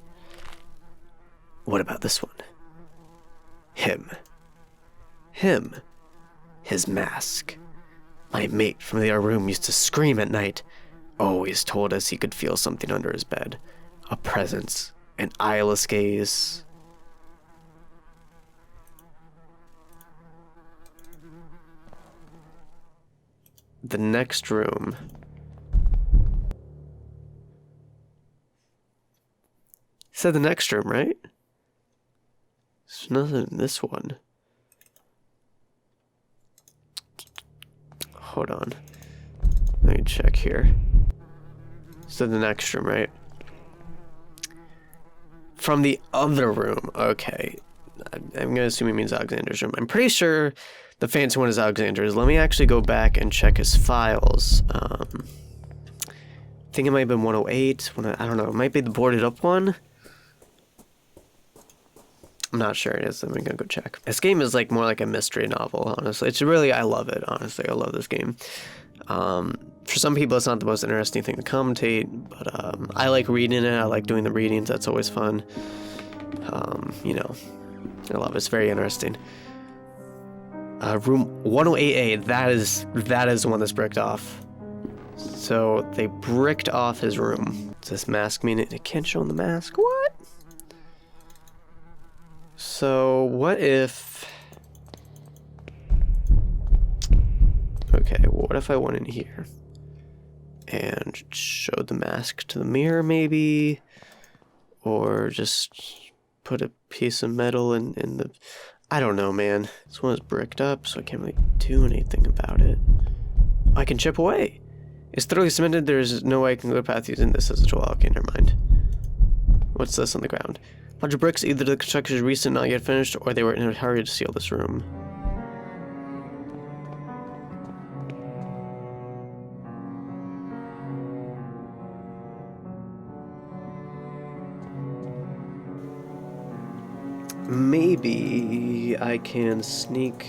What about this one? Him. His mask. My mate from the other room used to scream at night. Always told us he could feel something under his bed. A presence, an eyeless gaze. The next room. Said the next room, right? There's nothing in this one. Hold on. Let me check here. So the next room, right? From the other room. Okay. I'm going to assume he means Alexander's room. I'm pretty sure the fancy one is Alexander's. Let me actually go back and check his files. I think it might have been 108. I don't know. It might be the boarded up one. I'm not sure it is. I'm gonna go check. This game is like more like a mystery novel, honestly. It's really, I love it, honestly. I love this game. For some people, it's not the most interesting thing to commentate, but I like reading it. I like doing the readings. That's always fun. You know, I love it. It's very interesting. Room 108A, that is the one that's bricked off. So they bricked off his room. Does this mask mean it can't show him the mask? What? So, what if... Okay, what if I went in here and showed the mask to the mirror, maybe? Or just put a piece of metal in the... I don't know, man. This one is bricked up, so I can't really do anything about it. I can chip away. It's thoroughly cemented. There's no way I can go past using this as a tool. Okay, never mind. What's this on the ground? Bunch of bricks, either the construction is recent, not yet finished, or they were in a hurry to seal this room. Maybe I can sneak...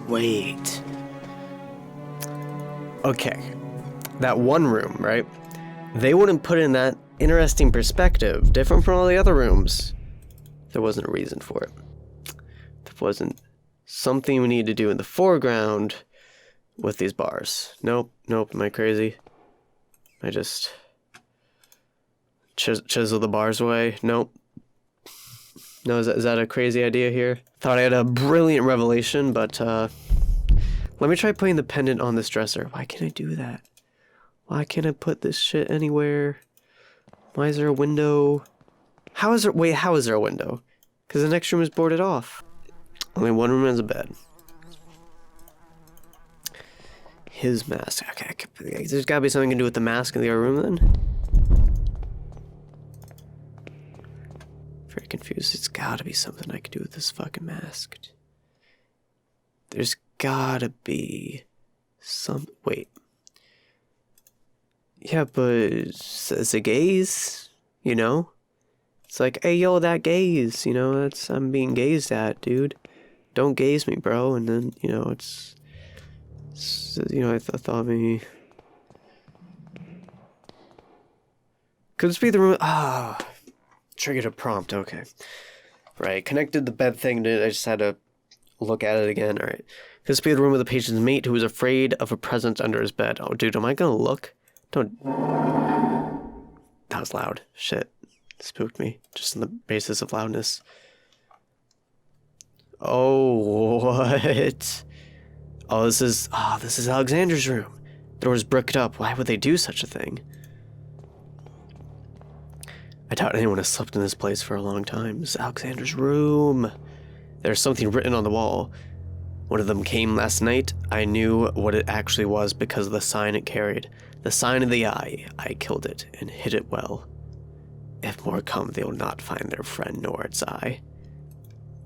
Wait. Okay. That one room, right? They wouldn't put in that interesting perspective, different from all the other rooms. There wasn't a reason for it. There wasn't something we need to do in the foreground with these bars. Nope. Am I crazy? I just chisel the bars away? Nope. No, is that a crazy idea here? Thought I had a brilliant revelation, but let me try putting the pendant on this dresser. Why can't I do that? Why can't I put this shit anywhere? Why is there a window? How is there a window? Because the next room is boarded off. Only one room has a bed. His mask. Okay, there's gotta be something to do with the mask in the other room then? Very confused. It's gotta be something I could do with this fucking mask. There's gotta be some... Wait. Yeah, but it's a gaze, you know? It's like, hey, yo, that gaze, you know, I'm being gazed at, dude. Don't gaze me, bro. And then, you know, it's you know, I thought maybe... Could this be the room? Ah, triggered a prompt, okay. Right, connected the bed thing to, I just had to look at it again, alright. Could this be the room of the patient's mate who was afraid of a presence under his bed? Oh, dude, am I gonna look? Don't... That was loud. Shit. Spooked me. Just on the basis of loudness. Oh, what? Oh, this is Alexander's room. The door's bricked up. Why would they do such a thing? I doubt anyone has slept in this place for a long time. This is Alexander's room. There's something written on the wall. One of them came last night. I knew what it actually was because of the sign it carried. The sign of the eye. I killed it and hid it well. If more come, they will not find their friend nor its eye.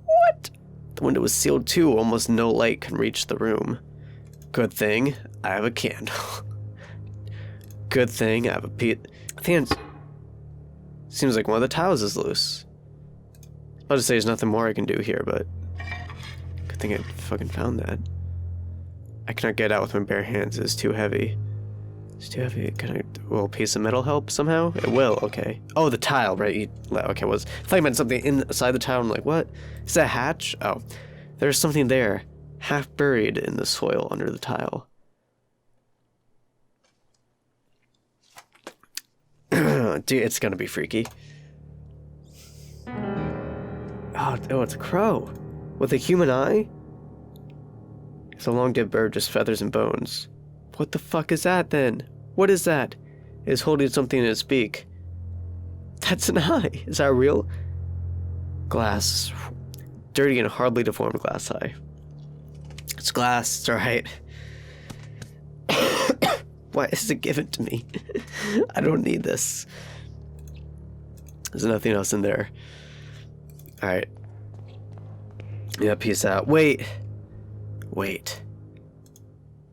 What? The window was sealed too. Almost no light can reach the room. Good thing I have a candle. Good thing I have a I think seems like one of the tiles is loose. I was about to say there's nothing more I can do here, but good thing I fucking found that. I cannot get out with my bare hands. It's too heavy. It's too heavy. Will a piece of metal help somehow? It will, okay. Oh, the tile, right? Okay, I thought you meant something inside the tile. I'm like, what? Is that a hatch? Oh, there's something there. Half buried in the soil under the tile. Dude, it's gonna be freaky. Oh, it's a crow. With a human eye? It's a long dead bird, just feathers and bones. What the fuck is that then? What is that? It is holding something in its beak. That's an eye. Is that real? Glass. Dirty and hardly deformed glass eye. It's glass, it's alright. Why is it given to me? I don't need this. There's nothing else in there. Alright. Yeah, peace out. Wait.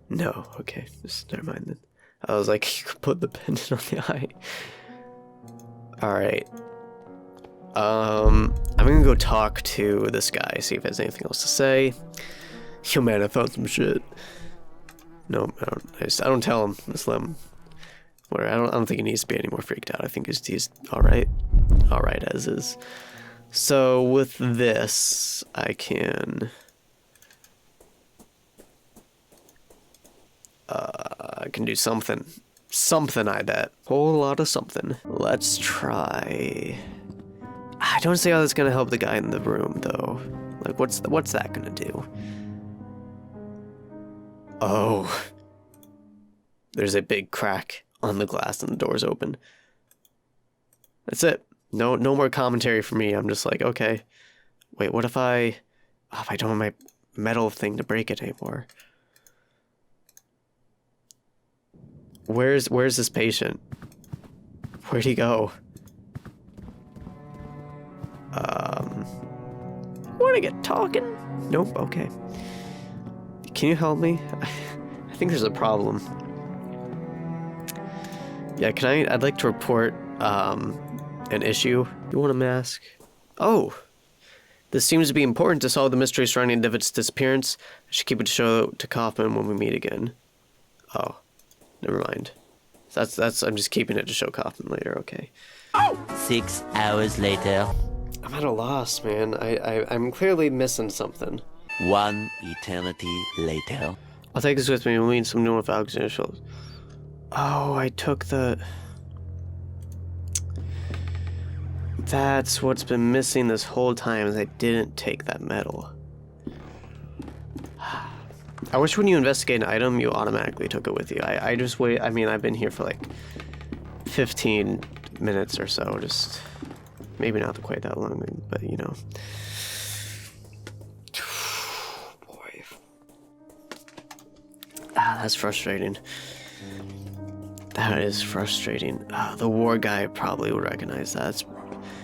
No, okay. Just never mind then. I was like, you could put the pendant on the eye. Alright. I'm gonna go talk to this guy, see if he has anything else to say. Yo, man, I found some shit. No, I don't tell him. Just let him. Whatever. I don't think he needs to be any more freaked out. I think he's alright. Alright as is. So with this, I can do something. Something, I bet. Whole lot of something. Let's try. I don't see how that's gonna help the guy in the room, though. Like, what's that gonna do? Oh. There's a big crack on the glass and the door's open. That's it. No more commentary for me. I'm just like, okay. Wait, what if I don't have my metal thing to break it anymore? Where's this patient? Where'd he go? Wanna get talking? Nope, okay. Can you help me? I think there's a problem. Yeah, I'd like to report, an issue. You want a mask? Oh! This seems to be important to solve the mystery surrounding David's disappearance. I should keep it to show to Kaufman when we meet again. Oh. Never mind. I'm just keeping it to show Kaufman later, okay. 6 hours later. I'm at a loss, man. I'm clearly missing something. 1 eternity later. I'll take this with me when we need some new with Alexander Schultz. Oh, I took the... That's what's been missing this whole time, is I didn't take that medal. I wish when you investigate an item, you automatically took it with you. I just wait. I mean, I've been here for like 15 minutes or so. Just maybe not quite that long, but you know. Boy. That's frustrating. That is frustrating. The war guy probably would recognize that.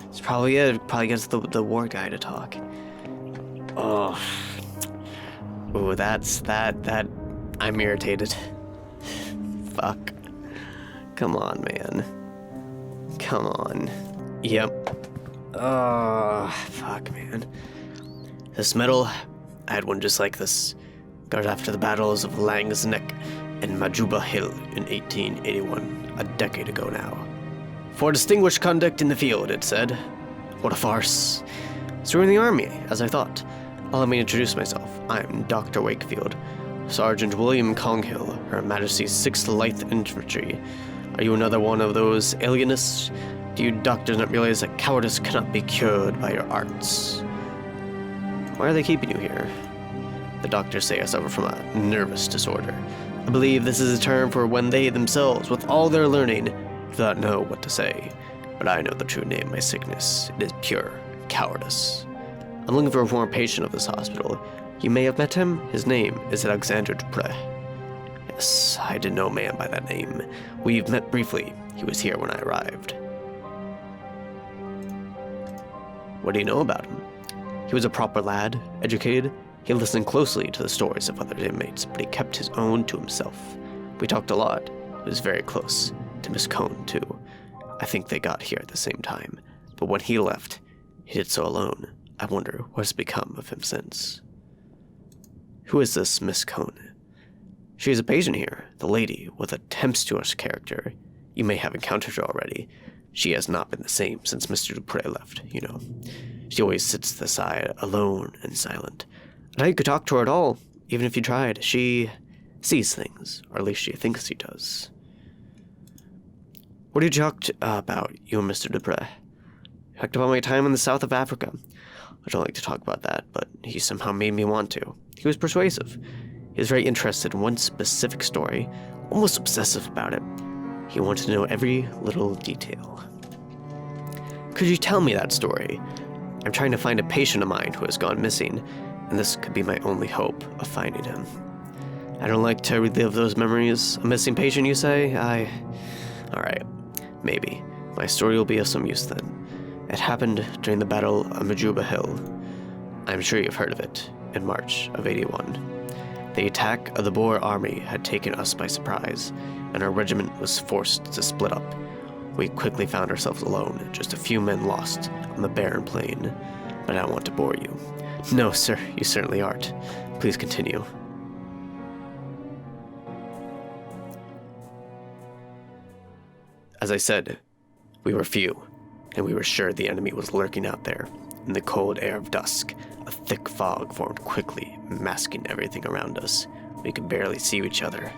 It's probably it. Probably gets the war guy to talk. Oh. Ooh, that. I'm irritated. Fuck. Come on, man. Come on. Yep. Fuck, man. This medal, I had one just like this. Got it after the battles of Lang's Neck and Majuba Hill in 1881, a decade ago now. For distinguished conduct in the field, it said. What a farce. So we're in the army, as I thought. Allow me to introduce myself. I'm Dr. Wakefield, Sergeant William Conghill, Her Majesty's 6th Light Infantry. Are you another one of those alienists? Do you doctors not realize that cowardice cannot be cured by your arts? Why are they keeping you here? The doctors say I suffer from a nervous disorder. I believe this is a term for when they themselves, with all their learning, do not know what to say. But I know the true name of my sickness. It is pure cowardice. I'm looking for a former patient of this hospital. You may have met him. His name is Alexander Dupre. Yes, I did know a man by that name. We've met briefly. He was here when I arrived. What do you know about him? He was a proper lad, educated. He listened closely to the stories of other inmates, but he kept his own to himself. We talked a lot. He was very close to Miss Cohn, too. I think they got here at the same time, but when he left, he did so alone. I wonder what has become of him since. Who is this Miss Cohn? She is a patient here, the lady with a tempestuous character. You may have encountered her already. She has not been the same since Mr. Dupre left, you know. She always sits to the side, alone and silent. And you could talk to her at all, even if you tried. She sees things, or at least she thinks she does. What did you talk about, you and Mr. Dupre? I talked about my time in the south of Africa. I don't like to talk about that, but he somehow made me want to. He was persuasive. He was very interested in one specific story, almost obsessive about it. He wanted to know every little detail. Could you tell me that story? I'm trying to find a patient of mine who has gone missing, and this could be my only hope of finding him. I don't like to relive those memories. A missing patient, you say? Alright, maybe. My story will be of some use then. It happened during the Battle of Majuba Hill. I'm sure you've heard of it, in March of 81. The attack of the Boer army had taken us by surprise, and our regiment was forced to split up. We quickly found ourselves alone, just a few men lost on the barren plain. But I don't want to bore you. No, sir, you certainly aren't. Please continue. As I said, we were few, and we were sure the enemy was lurking out there. In the cold air of dusk, a thick fog formed quickly, masking everything around us. We could barely see each other.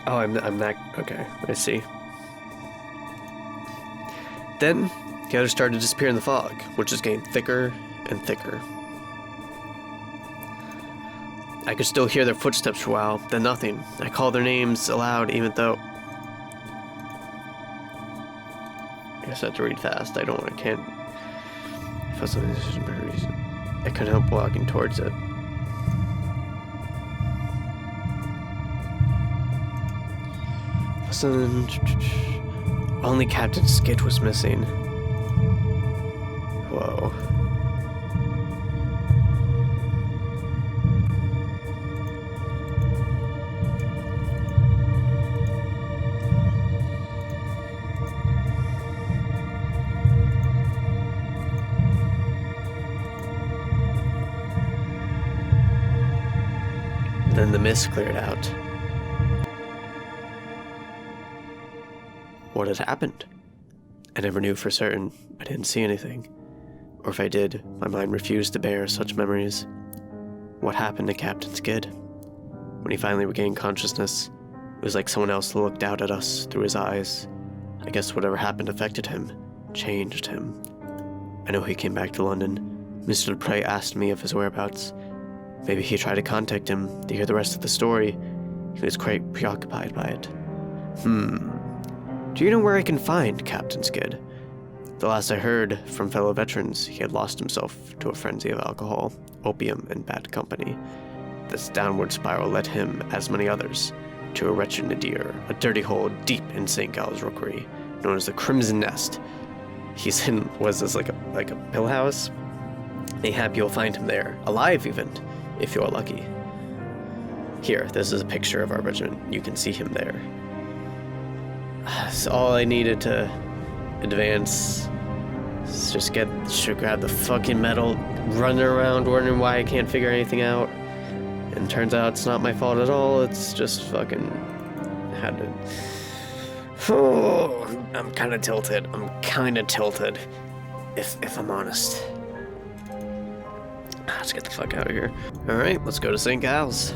Oh, I'm that... Okay, I see. Then, the others started to disappear in the fog, which just getting thicker and thicker. I could still hear their footsteps for a while, then nothing. I called their names aloud even though... I just have to read fast. I can't. I felt something I couldn't help walking towards it. Only Captain Skid was missing. Whoa. Then the mist cleared out. What had happened? I never knew for certain. I didn't see anything. Or if I did, my mind refused to bear such memories. What happened to Captain Skid? When he finally regained consciousness, it was like someone else looked out at us through his eyes. I guess whatever happened affected him, changed him. I know he came back to London. Mr. Dupre asked me of his whereabouts. Maybe he tried to contact him to hear the rest of the story. He was quite preoccupied by it. Do you know where I can find Captain Skid? The last I heard from fellow veterans, he had lost himself to a frenzy of alcohol, opium, and bad company. This downward spiral led him, as many others, to a wretched nadir, a dirty hole deep in St. Gal's Rookery, known as the Crimson Nest. He's in, was this like a pill house? Mayhap you'll find him there, alive even, if you're lucky. Here, this is a picture of our regiment. You can see him there. That's all I needed to advance. Just grab the fucking medal, running around wondering why I can't figure anything out. And turns out it's not my fault at all. It's just fucking had to. Oh, I'm kind of tilted. If I'm honest. Let's get the fuck out of here. All right, let's go to St. Gal's.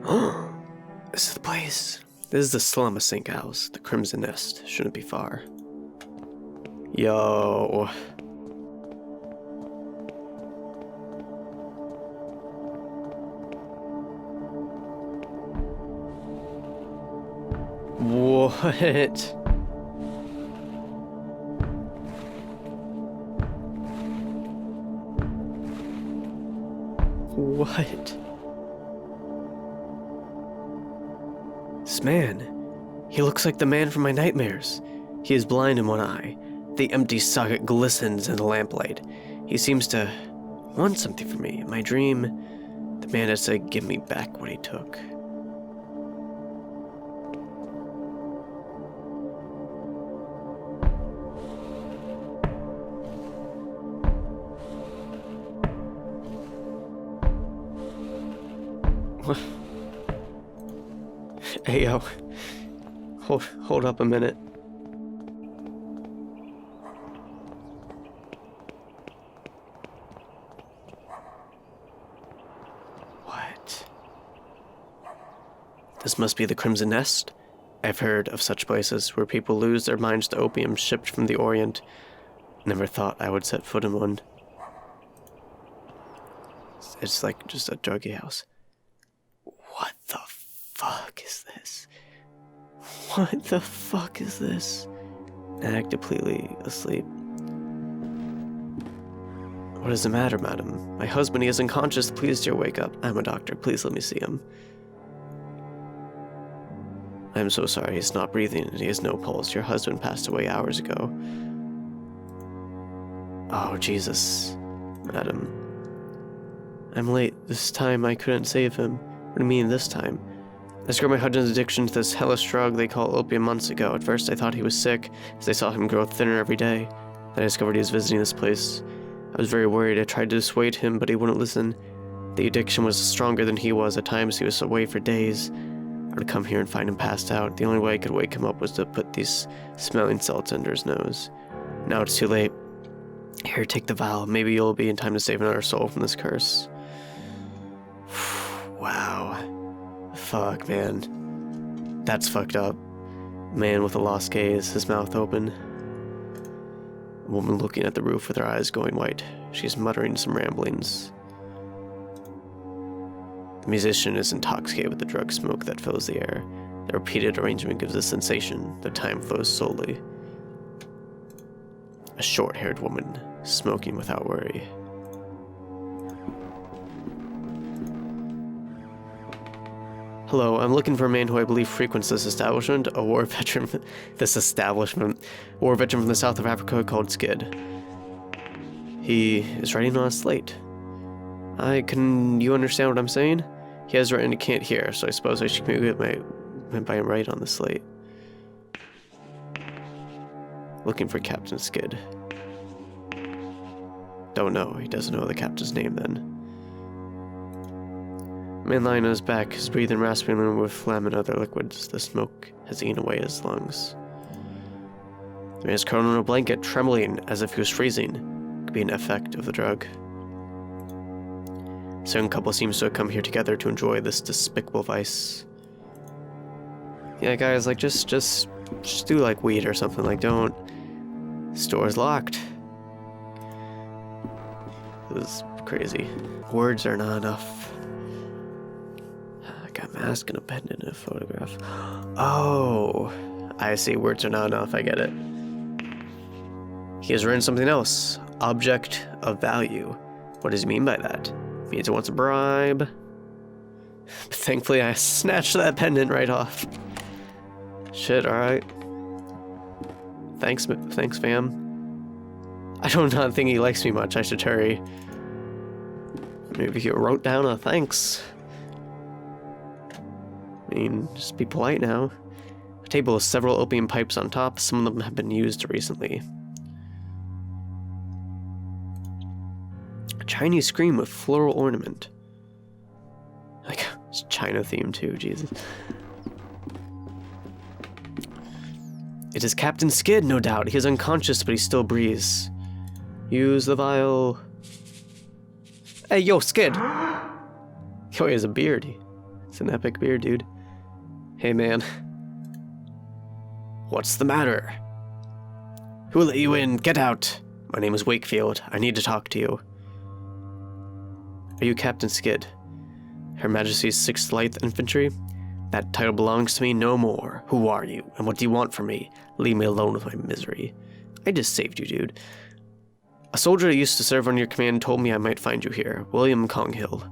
Oh, this is the place. This is the slum of St. Gal's. The Crimson Nest. Shouldn't be far. Yo. What? What? This man. He looks like the man from my nightmares. He is blind in one eye. The empty socket glistens in the lamplight. He seems to want something from me. In my dream, the man has to give me back what he took. What? Hey, yo. Hold up a minute. What? This must be the Crimson Nest. I've heard of such places where people lose their minds to opium shipped from the Orient. Never thought I would set foot in one. It's like just a druggy house. What the fuck is this? What the fuck is this? I act completely asleep. What is the matter, madam? My husband, he is unconscious. Please, dear, wake up. I'm a doctor. Please let me see him. I'm so sorry. He's not breathing and he has no pulse. Your husband passed away hours ago. Oh, Jesus. Madam. I'm late. This time I couldn't save him. What do you mean, this time? I discovered my husband's addiction to this hellish drug they call opium months ago. At first I thought he was sick, as I saw him grow thinner every day. Then I discovered he was visiting this place. I was very worried. I tried to dissuade him, but he wouldn't listen. The addiction was stronger than he was. At times he was away for days. I would come here and find him passed out. The only way I could wake him up was to put these smelling salts under his nose. Now it's too late. Here, take the vial. Maybe you'll be in time to save another soul from this curse. Wow. Fuck, man. That's fucked up. Man with a lost gaze, his mouth open. A woman looking at the roof with her eyes going white. She's muttering some ramblings. The musician is intoxicated with the drug smoke that fills the air. The repeated arrangement gives a sensation. The time flows slowly. A short-haired woman, smoking without worry. Hello, I'm looking for a man who I believe frequents this establishment, a war veteran from the south of Africa called Skid. He is writing on a slate. Can you understand what I'm saying? He has written, he can't hear, so I suppose I should communicate by write on the slate. Looking for Captain Skid. Don't know, he doesn't know the captain's name then. Man lying on his back, his breathing rasping with phlegm and other liquids. The smoke has eaten away his lungs. The man is curled in a blanket, trembling as if he was freezing. Could be an effect of the drug. The young couple seems to have come here together to enjoy this despicable vice. Yeah, guys, like, just do like weed or something. Like, don't. Store's locked. This is crazy. Words are not enough. I got a mask and a pen and a photograph. Oh, I see. Words are not enough. I get it. He has written something else. Object of value. What does he mean by that? Means it wants a bribe. But thankfully, I snatched that pendant right off. Shit, alright. Thanks, fam. I do not think he likes me much. I should hurry. Maybe he wrote down a thanks. I mean, just be polite now. A table with several opium pipes on top. Some of them have been used recently. A Chinese screen with floral ornament. Like, it's China themed too, Jesus. It is Captain Skid, no doubt. He is unconscious, but he still breathes. Use the vial. Hey, yo, Skid! Yo, he has a beard. It's an epic beard, dude. Hey, man. What's the matter? Who let you in? Get out! My name is Wakefield. I need to talk to you. Are you Captain Skid? Her Majesty's 6th Light Infantry? That title belongs to me no more. Who are you, and what do you want from me? Leave me alone with my misery. I just saved you, dude. A soldier that used to serve on your command told me I might find you here. William Conghill.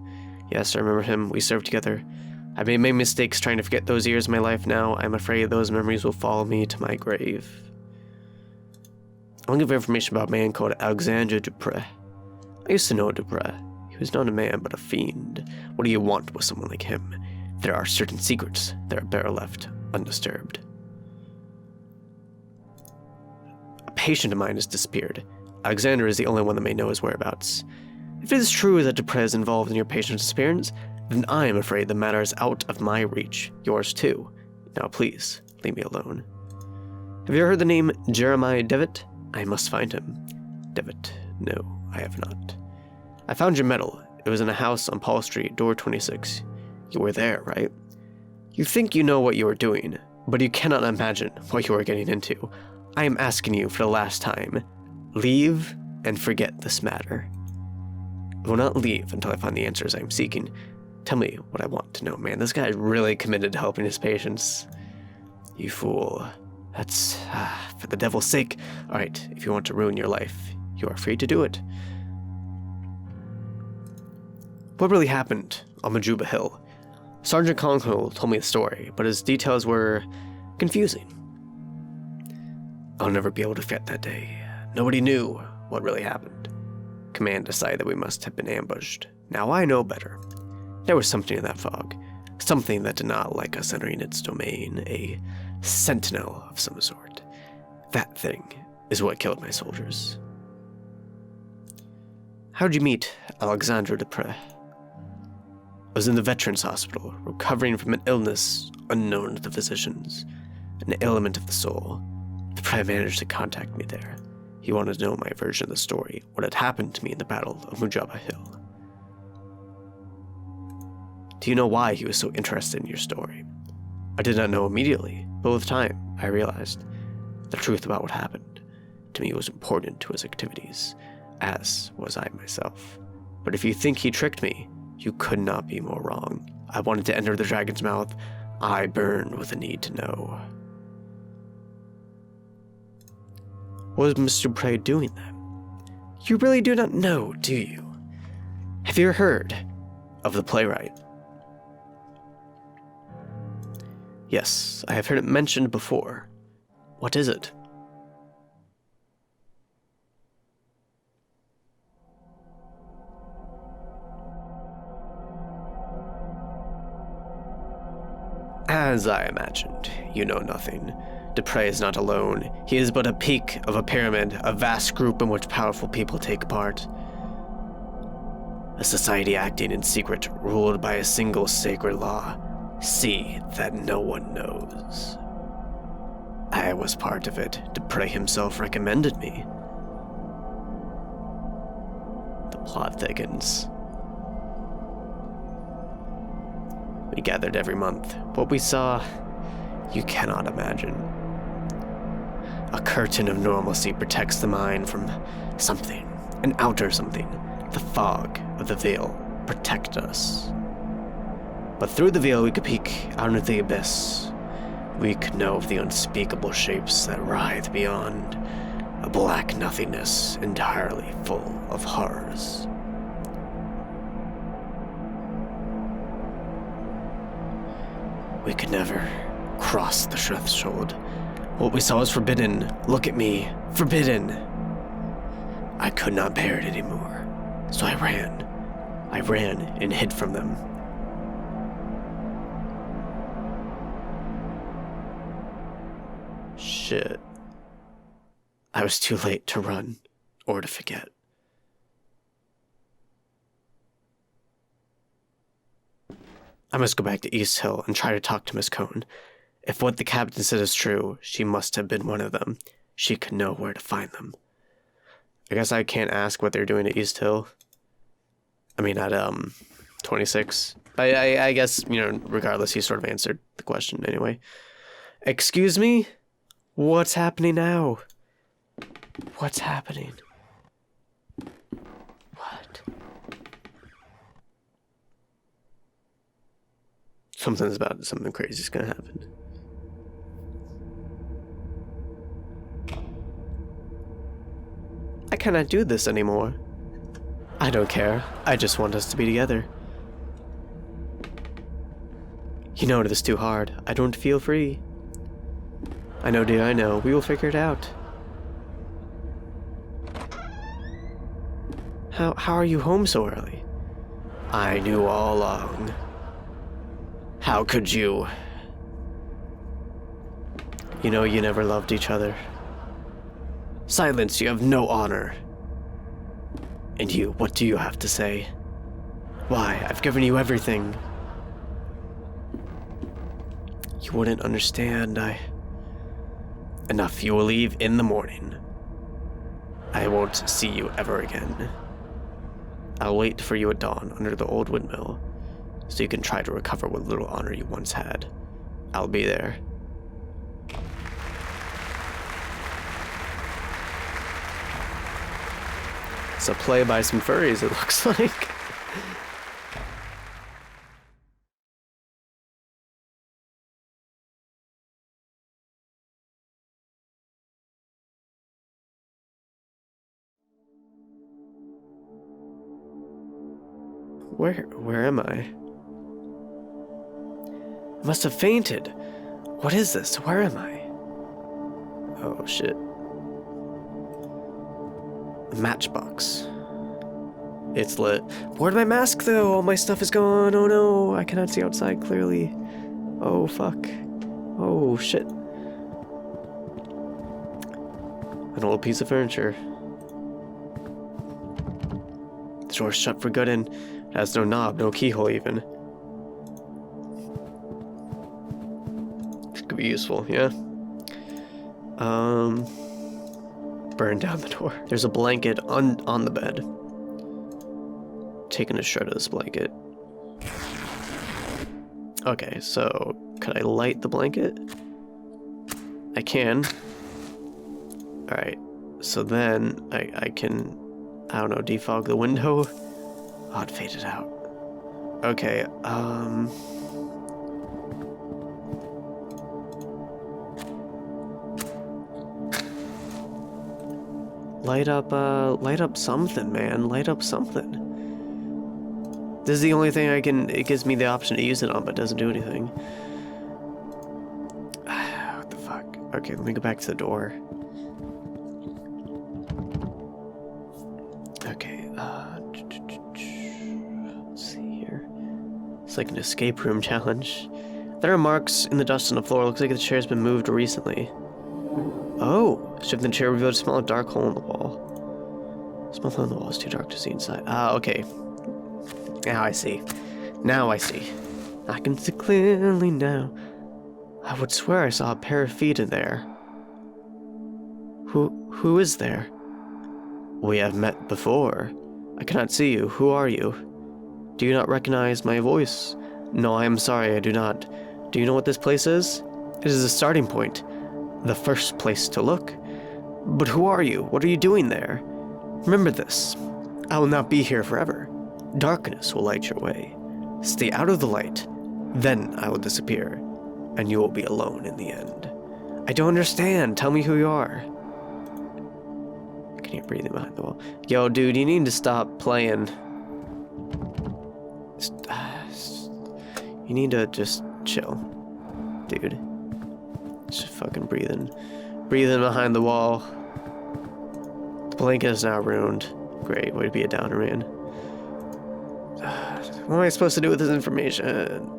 Yes, I remember him. We served together. I made many mistakes trying to forget those years of my life now. I'm afraid those memories will follow me to my grave. I'm looking for information about a man called Alexandre Dupre. I used to know Dupre. He was not a man, but a fiend. What do you want with someone like him? There are certain secrets that are better left undisturbed. A patient of mine has disappeared. Alexander is the only one that may know his whereabouts. If it is true that Dupre is involved in your patient's disappearance, then I am afraid the matter is out of my reach. Yours too. Now please, leave me alone. Have you ever heard the name Jeremiah Devitt? I must find him. Devitt. No, I have not. I found your medal. It was in a house on Paul Street, door 26. You were there, right? You think you know what you are doing, but you cannot imagine what you are getting into. I am asking you for the last time. Leave and forget this matter. I will not leave until I find the answers I am seeking. Tell me what I want to know, man. This guy is really committed to helping his patients. You fool. That's for the devil's sake. Alright, if you want to ruin your life, you are free to do it. What really happened on Majuba Hill? Sergeant Conghill told me the story, but his details were confusing. I'll never be able to forget that day. Nobody knew what really happened. Command decided that we must have been ambushed. Now I know better. There was something in that fog. Something that did not like us entering its domain. A sentinel of some sort. That thing is what killed my soldiers. How'd you meet Alexandre Dupre? I was in the Veterans Hospital, recovering from an illness unknown to the physicians. An ailment of the soul. Dupre managed to contact me there. He wanted to know my version of the story, what had happened to me in the Battle of Mujaba Hill. Do you know why he was so interested in your story? I did not know immediately, but with time, I realized the truth about what happened to me was important to his activities, as was I myself. But if you think he tricked me, you could not be more wrong. I wanted to enter the dragon's mouth. I burned with a need to know. Was Mr. Dupre doing that? You really do not know, do you? Have you ever heard of the Playwright? Yes, I have heard it mentioned before. What is it? As I imagined, you know nothing. Dupre is not alone. He is but a peak of a pyramid, a vast group in which powerful people take part. A society acting in secret, ruled by a single sacred law. See that no one knows. I was part of it. Dupre himself recommended me. The plot thickens. We gathered every month. What we saw, you cannot imagine. A curtain of normalcy protects the mind from something, an outer something. The fog of the veil protect us. But through the veil we could peek out into the abyss. We could know of the unspeakable shapes that writhe beyond, a black nothingness entirely full of horrors. We could never cross the threshold. What we saw was forbidden. Look at me. Forbidden. I could not bear it anymore. So I ran. I ran and hid from them. Shit. I was too late to run or to forget. I must go back to East Hill and try to talk to Miss Cohn. If what the captain said is true, she must have been one of them. She could know where to find them. I guess I can't ask what they're doing at East Hill. I mean, at 26. I guess, you know, regardless, he sort of answered the question anyway. Excuse me? What's happening now? What's happening? What? Something crazy is gonna happen. I cannot do this anymore. I don't care. I just want us to be together. You know it is too hard. I don't feel free. I know, dear, I know. We will figure it out. How are you home so early? I knew all along. How could you? You know you never loved each other. Silence, you have no honor. And you, what do you have to say? Why, I've given you everything. You wouldn't understand, Enough, you will leave in the morning. I won't see you ever again. I'll wait for you at dawn under the old windmill, so you can try to recover what little honor you once had. I'll be there. It's a play by some furries, it looks like. Where am I? I must have fainted. What is this? Where am I? Oh shit. A matchbox. It's lit. Where'd my mask though? All my stuff is gone. Oh no, I cannot see outside clearly. Oh fuck. Oh shit. An old piece of furniture. The door's shut for good and it has no knob, no keyhole even. This could be useful, yeah. Burn down the door. There's a blanket on the bed. Taking a shred of this blanket. Okay, so could I light the blanket? I can. Alright, so then I can, I don't know, defog the window. Oh, it faded out. Okay, Light up something, man. Light up something. This is the only thing it gives me the option to use it on, but doesn't do anything. What the fuck? Okay, let me go back to the door. Okay, let's see here. It's like an escape room challenge. There are marks in the dust on the floor. Looks like the chair's been moved recently. Oh! Shifting the chair revealed a small dark hole in the wall. Small hole in the wall is too dark to see inside. Ah, okay. Now I see. Now I see. I can see clearly now. I would swear I saw a pair of feet in there. Who is there? We have met before. I cannot see you. Who are you? Do you not recognize my voice? No, I am sorry, I do not. Do you know what this place is? It is a starting point. The first place to look. But who are you? What are you doing there? Remember this. I will not be here forever. Darkness will light your way. Stay out of the light. Then I will disappear. And you will be alone in the end. I don't understand. Tell me who you are. I can hear breathing behind the wall. Yo, dude, you need to stop playing. You need to just chill. Dude. Just fucking breathing. Breathing behind the wall. The blanket is now ruined. Great, way to be a downer, man. What am I supposed to do with this information?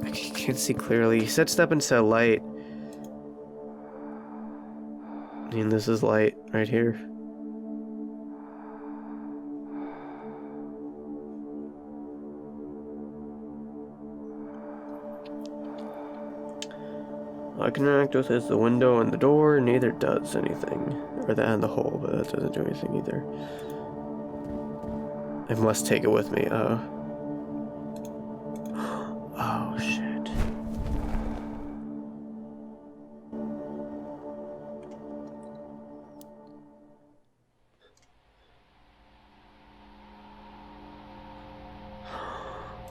I can't see clearly. He said step into light. I mean, this is light right here. I can interact with is the window and the door, neither does anything. Or that and the hole, but that doesn't do anything either. I must take it with me, oh shit.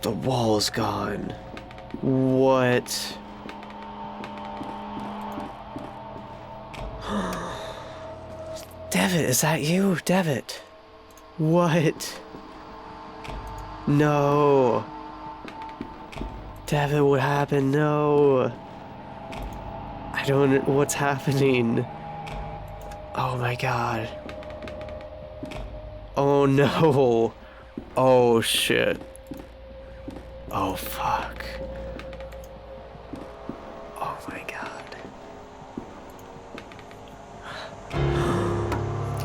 The wall's gone. What? Devitt, is that you? Devitt. What? No. Devitt, what happened? No. I don't know what's happening. Oh my god. Oh no. Oh shit. Oh fuck. Oh my god.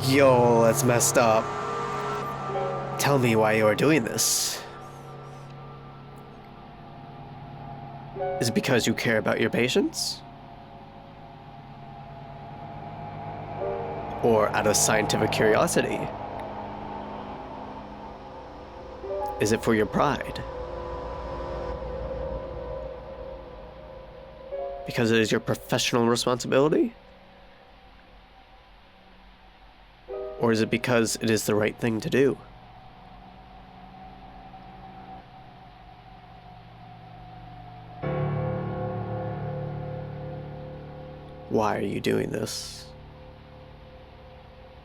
Yo, that's messed up. Tell me why you are doing this. Is it because you care about your patients? Or out of scientific curiosity? Is it for your pride? Because it is your professional responsibility? Or is it because it is the right thing to do? Why are you doing this?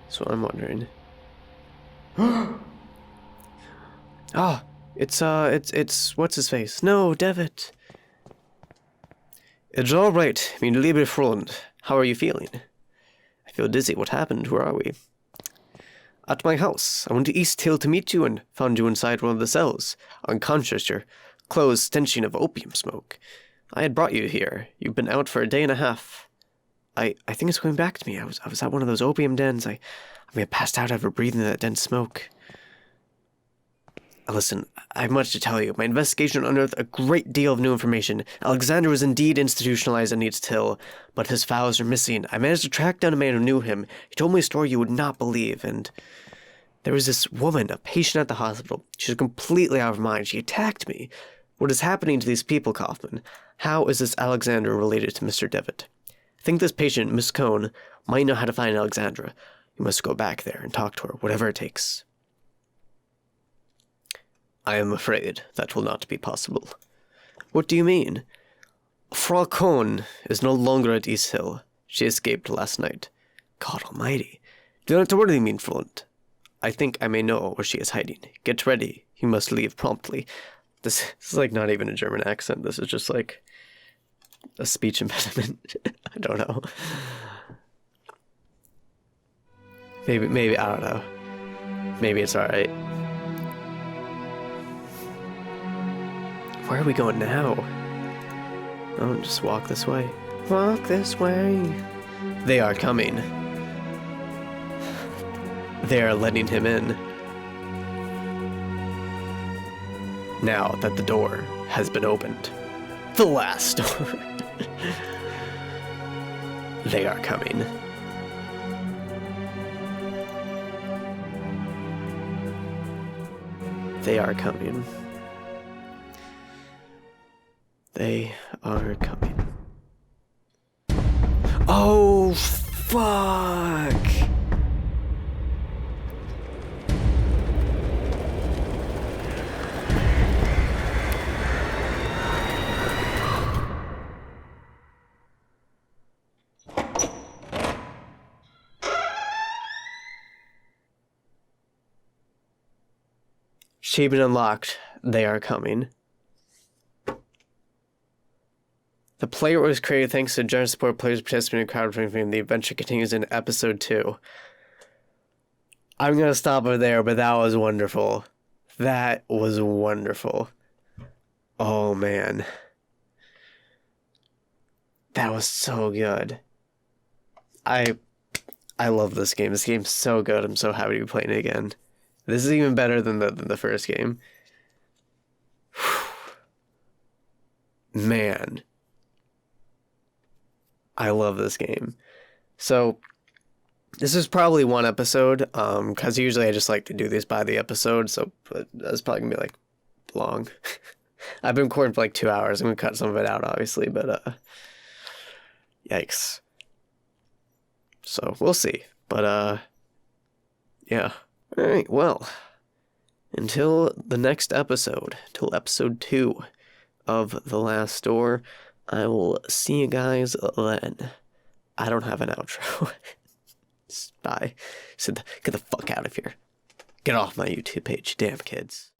That's what I'm wondering. Ah, it's what's his face? No, Devitt. It's all right, mein lieber Freund. How are you feeling? I feel dizzy. What happened? Where are we? At my house. I went to East Hill to meet you and found you inside one of the cells, unconscious, your clothes stenching of opium smoke. I had brought you here. You've been out for a day and a half. I think it's going back to me. I was at one of those opium dens. I may have passed out after breathing that dense smoke. Listen, I have much to tell you. My investigation unearthed a great deal of new information. Alexander was indeed institutionalized in East Hill, but his files are missing. I managed to track down a man who knew him. He told me a story you would not believe, and there was this woman, a patient at the hospital. She was completely out of her mind. She attacked me. What is happening to these people, Kaufman? How is this Alexander related to Mr. Devitt? I think this patient, Miss Cohn, might know how to find Alexandra. You must go back there and talk to her, whatever it takes. I am afraid that will not be possible. What do you mean? Frau Cohn is no longer at East Hill. She escaped last night. God almighty. Do not worry me, Flint. I think I may know where she is hiding. Get ready. You must leave promptly. This is like not even a German accent. This is just like a speech impediment. I don't know. Maybe, I don't know. Maybe it's alright. Where are we going now? Oh, just walk this way. Walk this way. They are coming. They are letting him in. Now that the door has been opened. The last door. They are coming. They are coming. They are coming. Oh, fuck! Achievement unlocked. They are coming. The player was created thanks to generous support players participating in crowdfunding. The adventure continues in episode 2. I'm going to stop over there, but that was wonderful. That was wonderful. Oh, man. That was so good. I love this game. This game's so good. I'm so happy to be playing it again. This is even better than the first game. Man. I love this game. So, this is probably one episode, because usually I just like to do these by the episode, so that's probably going to be, like, long. I've been recording for, like, 2 hours. I'm going to cut some of it out, obviously, but, yikes. So, we'll see. But, yeah. Alright, well, until the next episode, till episode 2 of The Last Door, I will see you guys then. I don't have an outro. Bye. Get the fuck out of here. Get off my YouTube page, damn kids.